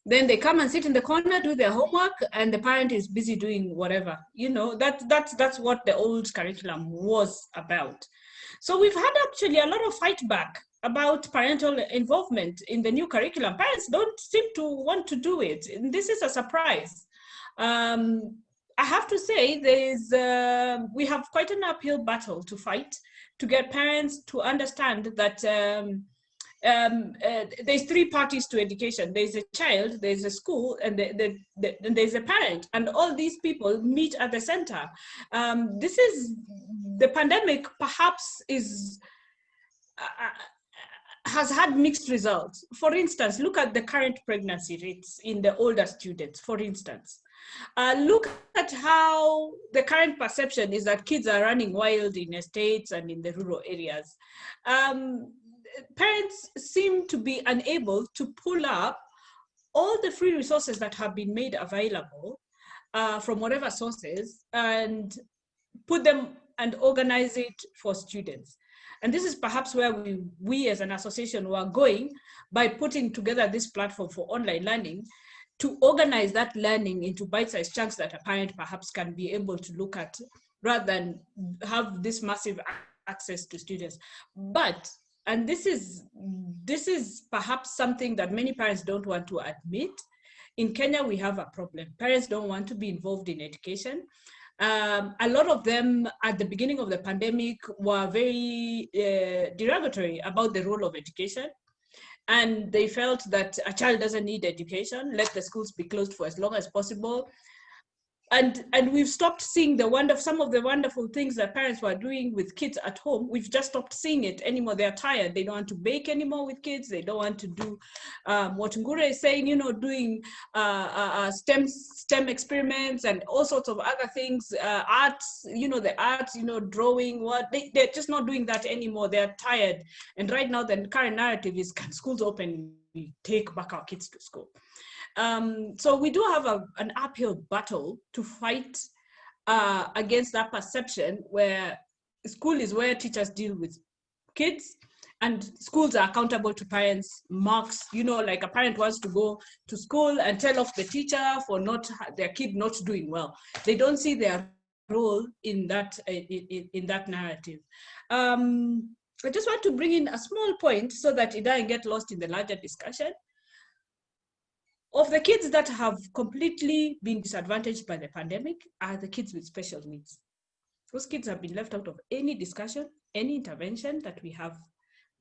then they come and sit in the corner, do their homework, and the parent is busy doing whatever. You know, that's what the old curriculum was about. So we've had actually a lot of fight back about parental involvement in the new curriculum. Parents don't seem to want to do it. And this is a surprise. I have to say we have quite an uphill battle to fight to get parents to understand that there's three parties to education. There's a child, there's a school, and there's a parent, and all these people meet at the center. This is the pandemic, perhaps has had mixed results. For instance, look at the current pregnancy rates in the older students, for instance. Look at how the current perception is that kids are running wild in estates and in the rural areas. Parents seem to be unable to pull up all the free resources that have been made available from whatever sources and put them and organize it for students. And this is perhaps where we as an association were going by putting together this platform for online learning to organize that learning into bite-sized chunks that a parent perhaps can be able to look at, rather than have this massive access to students. But, and this is perhaps something that many parents don't want to admit. In Kenya, we have a problem. Parents don't want to be involved in education. A lot of them at the beginning of the pandemic were very derogatory about the role of education. And they felt that a child doesn't need education, let the schools be closed for as long as possible. And we've stopped seeing some of the wonderful things that parents were doing with kids at home. We've just stopped seeing it anymore. They're tired. They don't want to bake anymore with kids. They don't want to do what Mugure is saying, doing STEM experiments and all sorts of other things, arts, the arts, drawing, they're just not doing that anymore. They're tired. And right now the current narrative is, can schools open? We take back our kids to school. So we do have an uphill battle to fight against that perception where school is where teachers deal with kids and schools are accountable to parents' marks. Like a parent wants to go to school and tell off the teacher for their kid not doing well. They don't see their role in that narrative. I just want to bring in a small point so that it doesn't get lost in the larger discussion. Of the kids that have completely been disadvantaged by the pandemic are the kids with special needs. Those kids have been left out of any discussion, any intervention that we have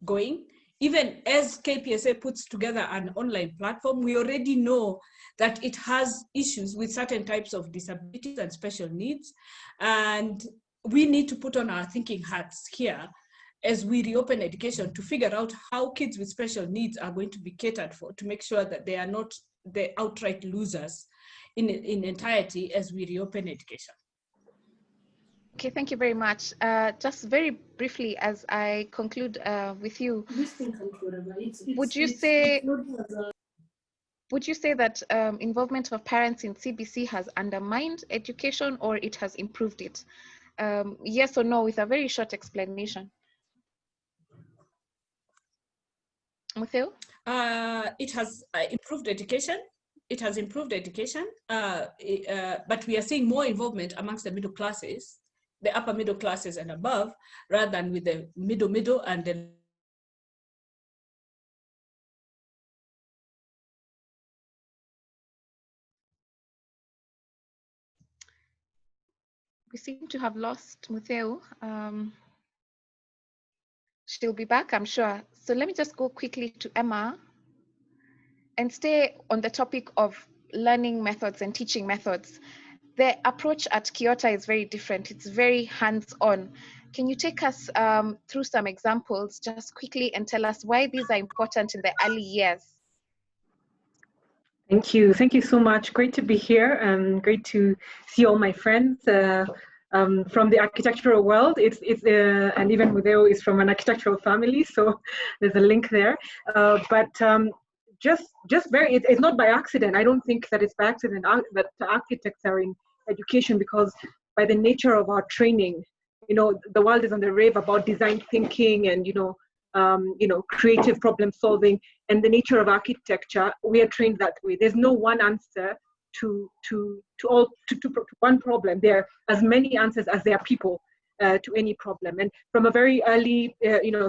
going. Even as KPSA puts together an online platform, we already know that it has issues with certain types of disabilities and special needs. And we need to put on our thinking hats here as we reopen education to figure out how kids with special needs are going to be catered for, to make sure that they are not the outright losers in entirety as we reopen education. Okay, thank you very much. Just very briefly, as I conclude with you, would you say that involvement of parents in CBC has undermined education or it has improved it? Yes or no, with a very short explanation. Mutheu? It has improved education. It has improved education, but we are seeing more involvement amongst the middle classes, the upper middle classes and above, rather than with the middle and the We seem to have lost Mutheu. She'll be back, I'm sure. So let me just go quickly to Emma and stay on the topic of learning methods and teaching methods. The approach at Kyoto is very different. It's very hands-on. Can you take us through some examples just quickly and tell us why these are important in the early years? Thank you. Thank you so much. Great to be here and great to see all my friends from the architectural world. And even Mutheu is from an architectural family, so there's a link there. It's not by accident. I don't think that it's by accident that architects are in education, because by the nature of our training, the world is on the rave about design thinking and creative problem solving, and the nature of architecture, we are trained that way. There's no one answer to one problem. There are as many answers as there are people to any problem. And from a very early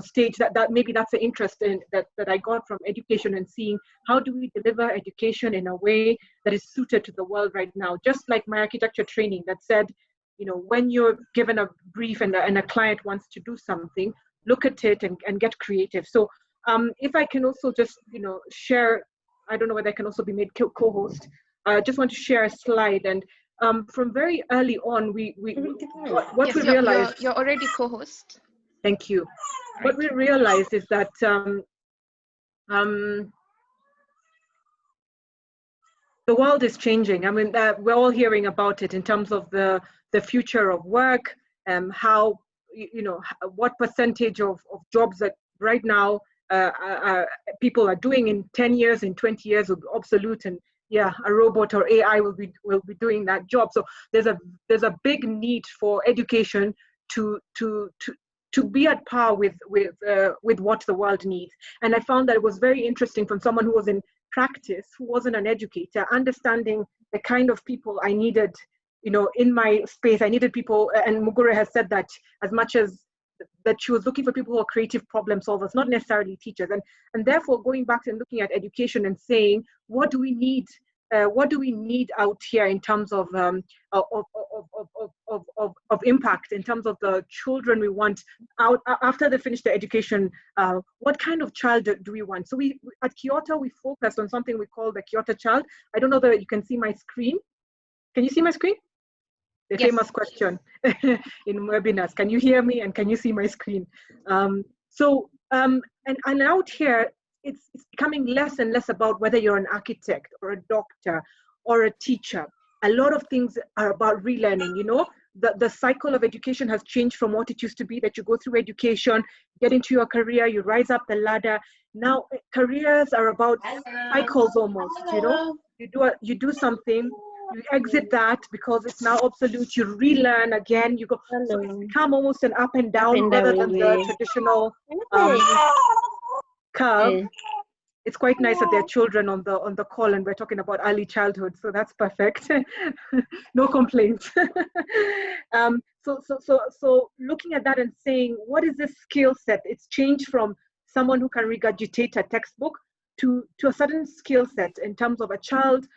stage, that maybe that's the interest that I got from education, and seeing how do we deliver education in a way that is suited to the world right now. Just like my architecture training that said, when you're given a brief and a client wants to do something, look at it and get creative. So if I can also just share, I don't know whether I can also be made co-host. I just want to share a slide. And from very early on, we realized— You're already co-host. Thank you. Right. What we realized is that the world is changing. I mean, we're all hearing about it in terms of the future of work, how, what percentage of jobs that right now people are doing in 10 years, in 20 years will be obsolete, and yeah, a robot or AI will be doing that job. So there's a big need for education to be at par with what the world needs. And I found that it was very interesting from someone who was in practice, who wasn't an educator, understanding the kind of people I needed, in my space. I needed people, and Mugure has said that as much as that she was looking for people who are creative problem solvers, not necessarily teachers. And therefore going back and looking at education and saying, what do we need out here in terms of impact, in terms of the children we want out after they finish their education? What kind of child do we want? So we at Kyoto, we focused on something we call the Kyoto child. I don't know that you can see my screen. Can you see my screen? The Yes. famous question in webinars. Can you hear me and can you see my screen? And out here, it's becoming less and less about whether you're an architect or a doctor or a teacher. A lot of things are about relearning, The cycle of education has changed from what it used to be, that you go through education, get into your career, you rise up the ladder. Now careers are about cycles almost, You do something, you exit that because it's now obsolete, you relearn again, you go. So it's become almost an up and down rather than the traditional curve. It's quite nice that there are children on the call and we're talking about early childhood, so that's perfect. No complaints. So looking at that and saying, what is this skill set? It's changed from someone who can regurgitate a textbook to a certain skill set in terms of a child.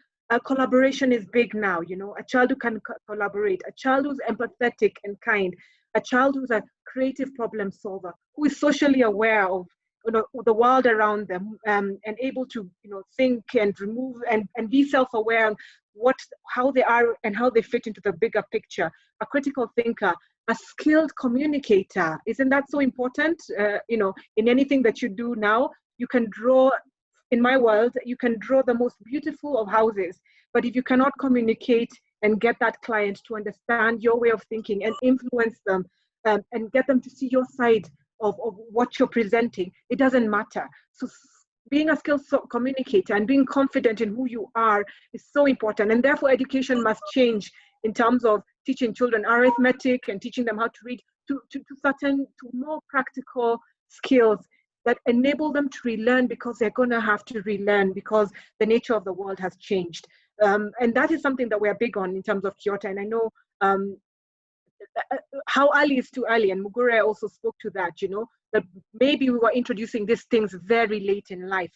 Collaboration is big now, a child who can collaborate, a child who's empathetic and kind, a child who's a creative problem solver, who is socially aware of the world around them, and able to think and remove and be self-aware on how they are and how they fit into the bigger picture. A critical thinker, a skilled communicator. Isn't that so important? In anything that you do now, you can draw. In my world, you can draw the most beautiful of houses, but if you cannot communicate and get that client to understand your way of thinking and influence them, and get them to see your side of what you're presenting, it doesn't matter. So being a skilled communicator and being confident in who you are is so important. And therefore education must change in terms of teaching children arithmetic and teaching them how to read to more practical skills that enable them to relearn, because they're going to have to relearn because the nature of the world has changed. And that is something that we're big on in terms of Kyoto. And I know how early is too early, and Mugure also spoke to that, that maybe we were introducing these things very late in life.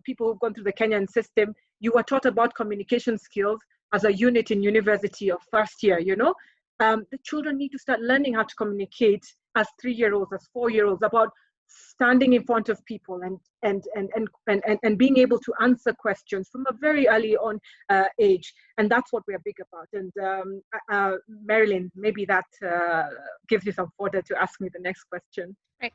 People who've gone through the Kenyan system, you were taught about communication skills as a unit in university of first year. The children need to start learning how to communicate as 3-year-olds, as 4-year-olds, about standing in front of people and being able to answer questions from a very early on age. And that's what we're big about. And Marylyn, maybe that gives you some fodder to ask me the next question. Right.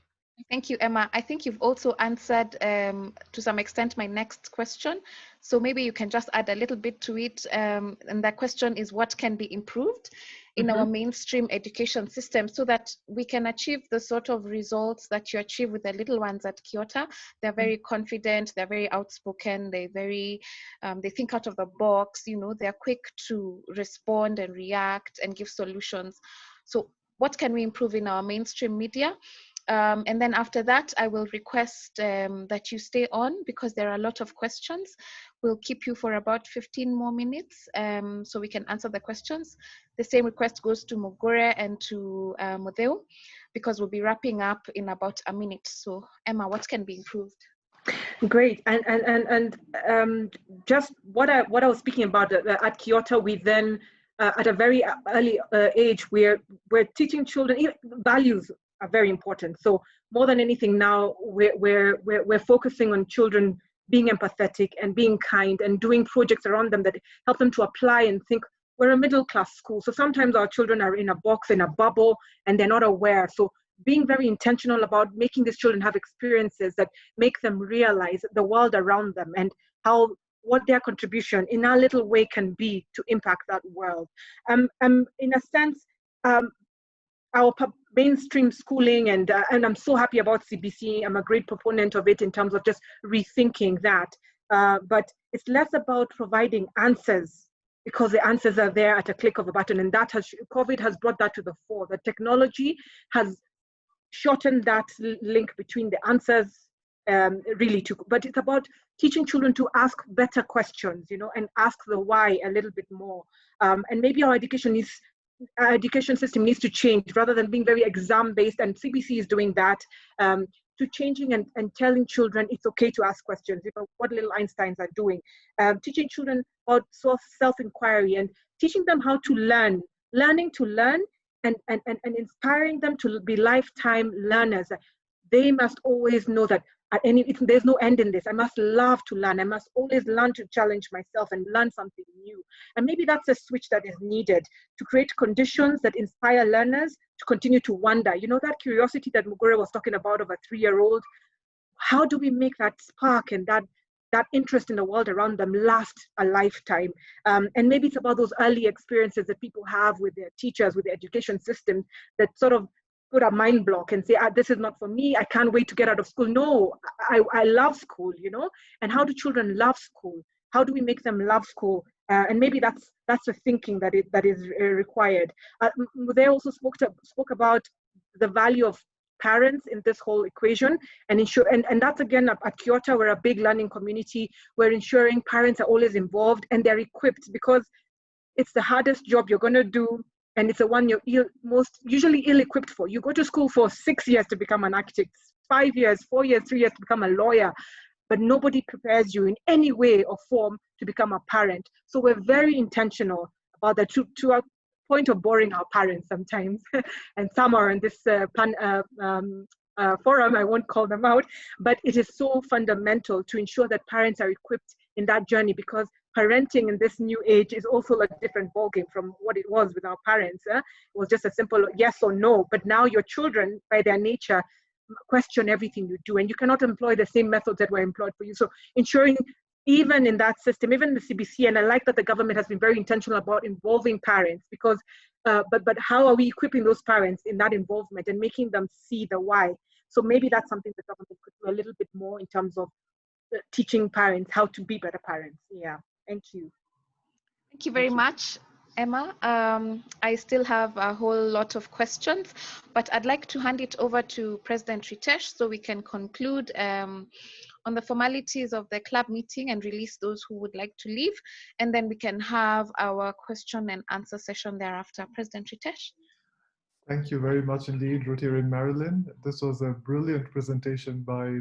Thank you, Emma. I think you've also answered to some extent my next question. So maybe you can just add a little bit to it. And that question is, what can be improved in our mainstream education system so that we can achieve the sort of results that you achieve with the little ones at Kyoto? They're very confident, they're very outspoken, they think out of the box, they're quick to respond and react and give solutions. So what can we improve in our mainstream media? And then after that, I will request that you stay on because there are a lot of questions. We'll keep you for about 15 more minutes so we can answer the questions. The same request goes to Mugure and to Mutheu, because we'll be wrapping up in about a minute. So Emma, what can be improved? Great, and just what I was speaking about at Kyoto, we then at a very early age, we're teaching children values are very important. So more than anything now, we're focusing on children being empathetic and being kind and doing projects around them that help them to apply and think. We're a middle class school, so sometimes our children are in a box, in a bubble, and they're not aware. So being very intentional about making these children have experiences that make them realize the world around them and what their contribution in a little way can be to impact that world. In a sense, our mainstream schooling, and I'm so happy about CBC. I'm a great proponent of it in terms of just rethinking that. But it's less about providing answers, because the answers are there at a click of a button, and COVID has brought that to the fore. The technology has shortened that link between the answers but it's about teaching children to ask better questions, and ask the why a little bit more. And maybe our education system needs to change rather than being very exam based, and CBC is doing that, to changing and telling children it's okay to ask questions, what little Einsteins are doing, teaching children about self-inquiry and teaching them how to learning to learn, and inspiring them to be lifetime learners. They must always know that there's no end in this. I must love to learn. I must always learn to challenge myself and learn something new. And maybe that's a switch that is needed to create conditions that inspire learners to continue to wonder. That curiosity that Mugure was talking about of a 3-year-old, how do we make that spark and that interest in the world around them last a lifetime? And maybe it's about those early experiences that people have with their teachers, with the education system, that sort of put a mind block and say, this is not for me, I can't wait to get out of school. No, I love school, And how do children love school? How do we make them love school? And maybe that's the thinking that is required. They also spoke about the value of parents in this whole equation, and that's again at Kyoto, we're a big learning community. We're ensuring parents are always involved and they're equipped, because it's the hardest job you're going to do, and it's the one you're usually ill-equipped for. You go to school for 6 years to become an architect, 5 years, 4 years, 3 years to become a lawyer, but nobody prepares you in any way or form to become a parent. So we're very intentional about that, to a point of boring our parents sometimes. And some are in this forum, I won't call them out, but it is so fundamental to ensure that parents are equipped in that journey, because parenting in this new age is also a different ballgame from what it was with our parents. It was just a simple yes or no, but now your children, by their nature, question everything you do, and you cannot employ the same methods that were employed for you. So ensuring, even in that system, even the CBC, and I like that the government has been very intentional about involving parents, because, but how are we equipping those parents in that involvement and making them see the why? So maybe that's something the government could do a little bit more in terms of teaching parents how to be better parents. Yeah, thank you. Thank you very much, Emma. I still have a whole lot of questions, but I'd like to hand it over to President Ritesh so we can conclude on the formalities of the club meeting and release those who would like to leave, and then we can have our question and answer session thereafter. President Ritesh. Thank you very much indeed, Rotary and Marylyn. This was a brilliant presentation by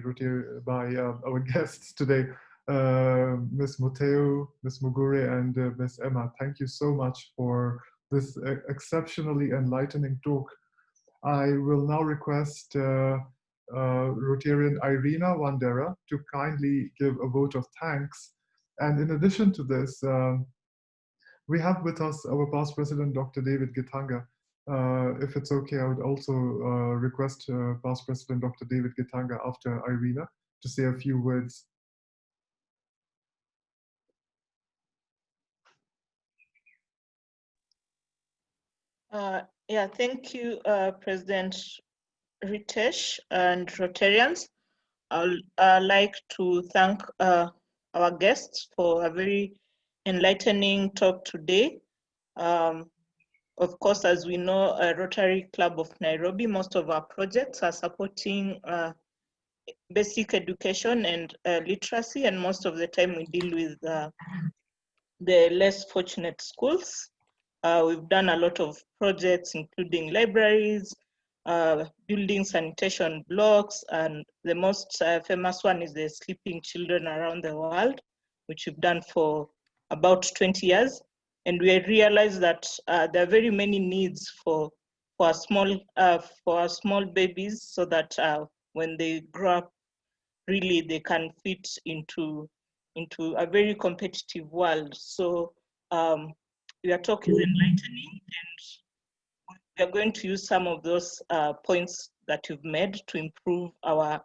our guests today, Ms. Mutheu, Ms. Mugure, and Ms. Emma. Thank you so much for this exceptionally enlightening talk. I will now request Rotarian Irina Wandera to kindly give a vote of thanks. And in addition to this, we have with us our past president, Dr. David Gitanga. If it's okay, I would also request past president, Dr. David Gitanga, after Irina, to say a few words. Yeah, thank you, President Ritesh and Rotarians. I'd like to thank our guests for a very enlightening talk today. Of course, as we know, Rotary Club of Nairobi, most of our projects are supporting basic education and literacy, and most of the time we deal with the less fortunate schools. We've done a lot of projects, including libraries, building sanitation blocks, and the most famous one is the Sleeping Children Around the World, which we've done for about 20 years. And we realized that there are very many needs for our small babies, so that when they grow up, really they can fit into a very competitive world. So your talk is enlightening, and we are going to use some of those points that you've made to improve our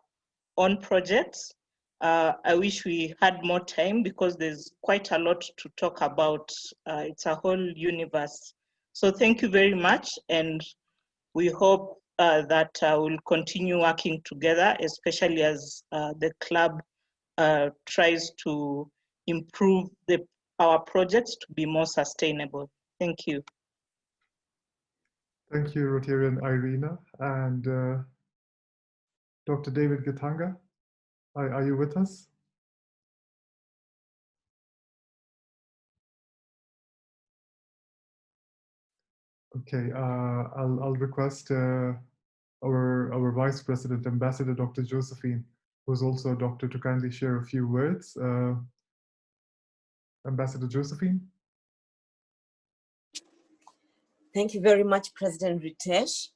own projects. I wish we had more time because there's quite a lot to talk about. It's a whole universe. So thank you very much, and we hope that we'll continue working together, especially as the club tries to improve our projects to be more sustainable. Thank you. Thank you, Rotarian Irina. And Dr. David Gitanga, are you with us? Okay, I'll request our Vice President, Ambassador Dr. Josephine, who's also a doctor, to kindly share a few words. Ambassador Josephine. Thank you very much, President Ritesh,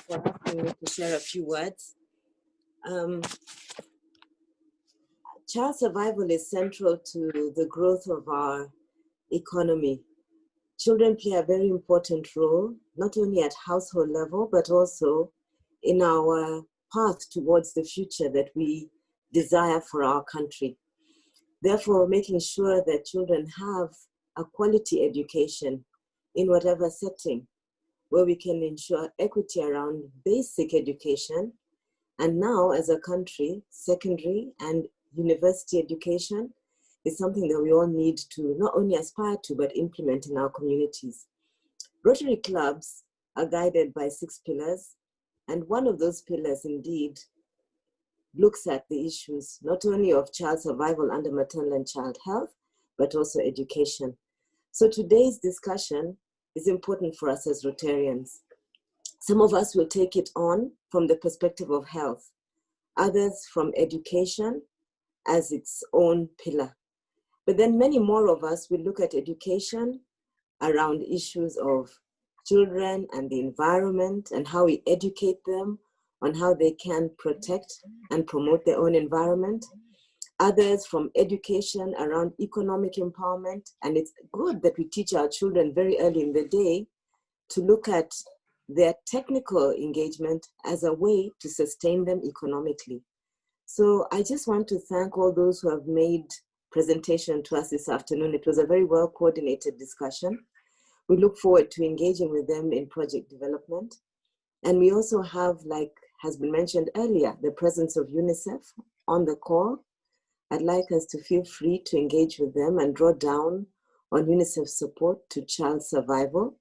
for asking me to share a few words. Child survival is central to the growth of our economy. Children play a very important role, not only at household level, but also in our path towards the future that we desire for our country. Therefore, making sure that children have a quality education in whatever setting, where we can ensure equity around basic education, and now as a country, secondary and university education is something that we all need to not only aspire to, but implement in our communities. Rotary clubs are guided by 6 pillars, and one of those pillars indeed looks at the issues not only of child survival under maternal and child health, but also education. So today's discussion is important for us as Rotarians. Some of us will take it on from the perspective of health, others from education as its own pillar. But then many more of us will look at education around issues of children and the environment and how we educate them on how they can protect and promote their own environment. Others from education around economic empowerment. And it's good that we teach our children very early in the day to look at their technical engagement as a way to sustain them economically. So I just want to thank all those who have made presentation to us this afternoon. It was a very well coordinated discussion. We look forward to engaging with them in project development. And we also have, like has been mentioned earlier, the presence of UNICEF on the call. I'd like us to feel free to engage with them and draw down on UNICEF's support to child survival.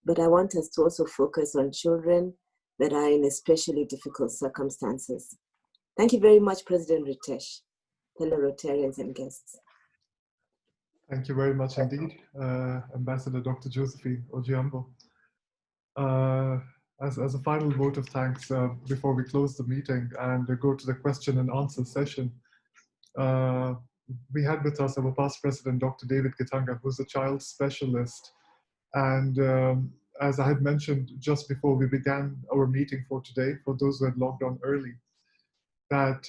But I want us to also focus on children that are in especially difficult circumstances. Thank you very much, President Ritesh, fellow Rotarians and guests. Thank you very much indeed, Ambassador Dr. Josephine Ojiambo. As a final vote of thanks before we close the meeting and go to the question and answer session, we had with us our past president, Dr. David Kasanga, who's a child specialist. And as I had mentioned just before we began our meeting for today, for those who had logged on early, that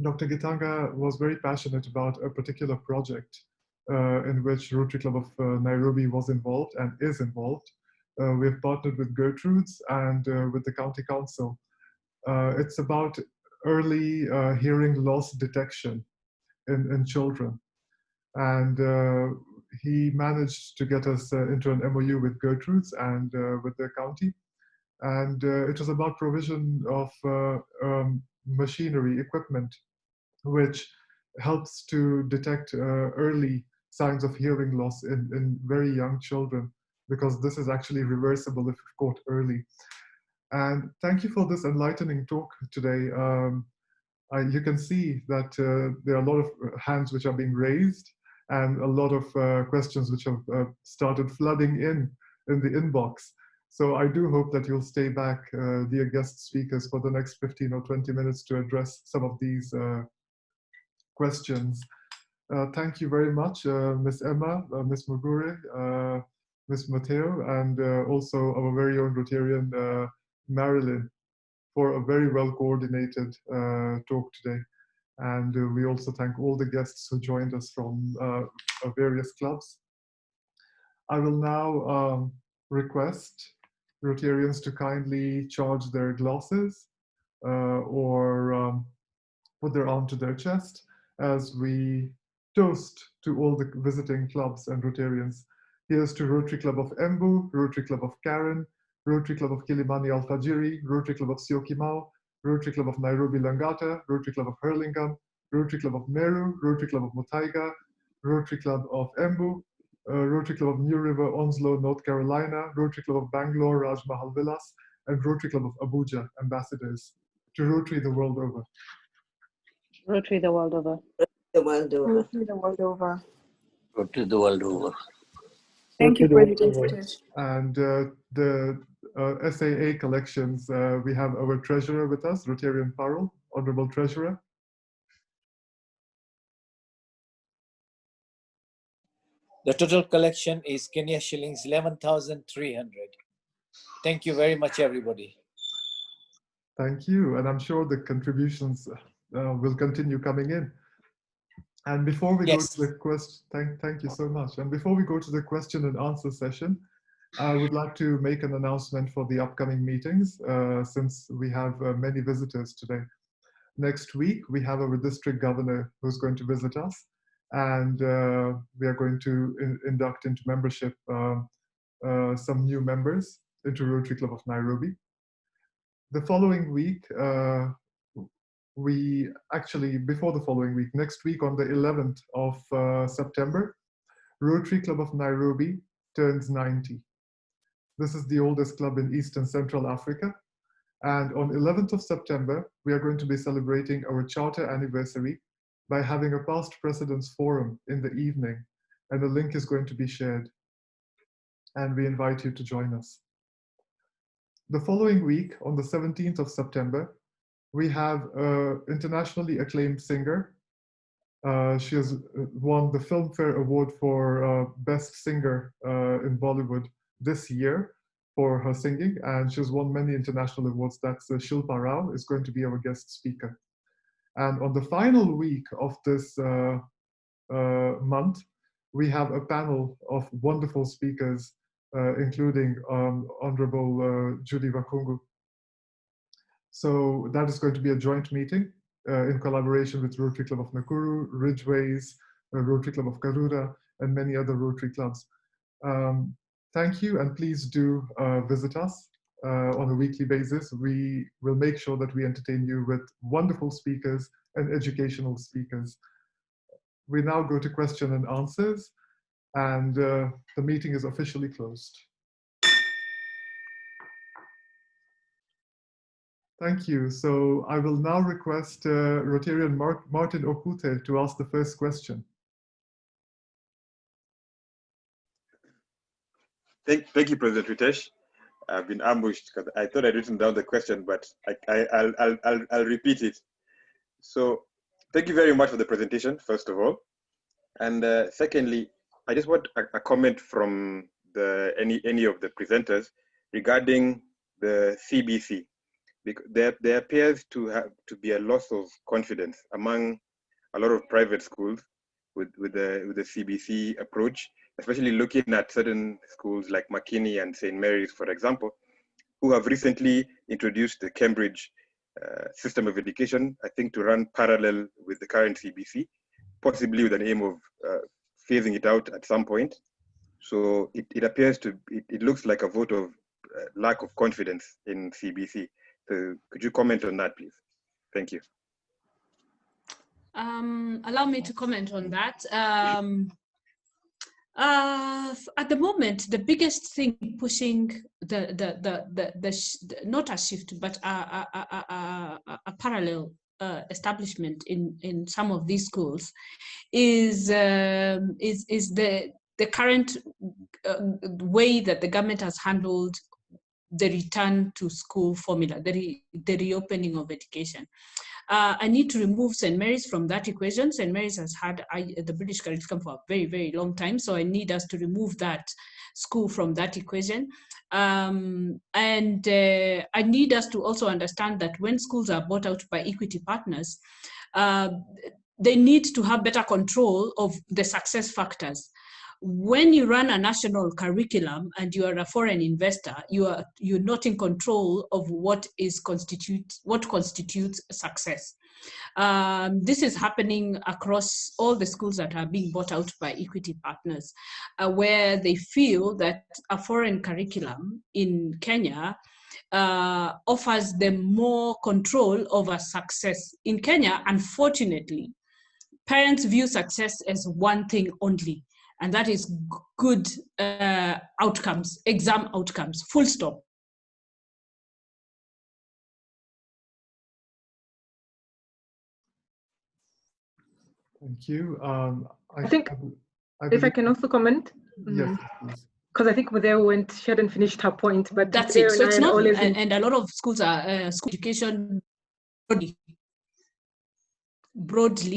Dr. Gitanga was very passionate about a particular project in which Rotary Club of Nairobi was involved and is involved. We have partnered with Gertrude's and with the County Council. It's about early hearing loss detection in children. And he managed to get us into an MOU with Gertrude's and with the county. And it was about provision of machinery, equipment, which helps to detect early signs of hearing loss in very young children, because this is actually reversible if caught early. And thank you for this enlightening talk today. You can see that there are a lot of hands which are being raised and a lot of questions which have started flooding in the inbox. So I do hope that you'll stay back, dear guest speakers, for the next 15 or 20 minutes to address some of these questions. Thank you very much, Ms. Emma, Ms. Mugure, Ms. Mutheu, and also our very own Rotarian, Marylyn, for a very well coordinated talk today. And we also thank all the guests who joined us from various clubs. I will now request Rotarians to kindly charge their glasses or put their arm to their chest as we toast to all the visiting clubs and Rotarians. Here's to Rotary Club of Embu, Rotary Club of Karen, Rotary Club of Kilimani Alfajiri, Rotary Club of Syokimau, Rotary Club of Nairobi Langata, Rotary Club of Hurlingham, Rotary Club of Meru, Rotary Club of Muthaiga, Rotary Club of Embu, Rotary Club of New River, Onslow, North Carolina, Rotary Club of Bangalore, Raj Mahal Villas, and Rotary Club of Abuja, ambassadors. To Rotary the world over. Rotary the world over. The world over. Rotary the world over. Rotary the world over. Thank you, President Ritesh. And the SAA collections, we have our treasurer with us, Rotarian Parul, Honorable Treasurer. The total collection is Kenya shillings 11,300. Thank you very much, everybody. Thank you, and I'm sure the contributions will continue coming in. And before we go to the question, thank you so much. And before we go to the question and answer session, I would like to make an announcement for the upcoming meetings, since we have many visitors today. Next week, we have our district governor who's going to visit us, and we are going to induct into membership some new members into Rotary Club of Nairobi. The following week, before the following week, next week on the 11th of September, Rotary Club of Nairobi turns 90. This is the oldest club in East and Central Africa. And on 11th of September, we are going to be celebrating our charter anniversary by having a past presidents forum in the evening. And the link is going to be shared. And we invite you to join us. The following week, on the 17th of September, we have an internationally acclaimed singer. She has won the Filmfare Award for Best Singer in Bollywood this year for her singing, and she's won many international awards. That's Shilpa Rao is going to be our guest speaker. And on the final week of this month, we have a panel of wonderful speakers, including Honorable Judy Vakungu. So that is going to be a joint meeting in collaboration with Rotary Club of Nakuru, Ridgeways, Rotary Club of Karura, and many other Rotary clubs. Thank you, and please do visit us on a weekly basis. We will make sure that we entertain you with wonderful speakers and educational speakers. We now go to question and answers, and the meeting is officially closed. Thank you. So I will now request Rotarian Martin Okute to ask the first question. Thank you, President Ritesh. I've been ambushed because I thought I'd written down the question, but I'll repeat it. So thank you very much for the presentation, first of all. And secondly, I just want a comment from any of the presenters regarding the CBC. Because there appears to be a loss of confidence among a lot of private schools with the CBC approach, especially looking at certain schools like Makini and St. Mary's, for example, who have recently introduced the Cambridge system of education, I think, to run parallel with the current CBC, possibly with an aim of phasing it out at some point. So it appears it looks like a vote of lack of confidence in CBC. So could you comment on that, please? Thank you. Allow me to comment on that. At the moment, the biggest thing pushing not a shift, but a parallel establishment in some of these schools is the current way that the government has handled the return to school formula, the reopening of education. I need to remove St. Mary's from that equation. St. Mary's has had the British curriculum for a very, very long time, so I need us to remove that school from that equation. And I need us to also understand that when schools are bought out by equity partners, they need to have better control of the success factors. When you run a national curriculum and you are a foreign investor, you're not in control of what constitutes success. This is happening across all the schools that are being bought out by equity partners, where they feel that a foreign curriculum in Kenya offers them more control over success. In Kenya, unfortunately, parents view success as one thing only, and that is good outcomes, exam outcomes, full stop. Thank you. I think if I can also comment. Yes, please. Because I think Mutheu she hadn't finished her point, but That's it. So it's not, always and a lot of schools are school education broadly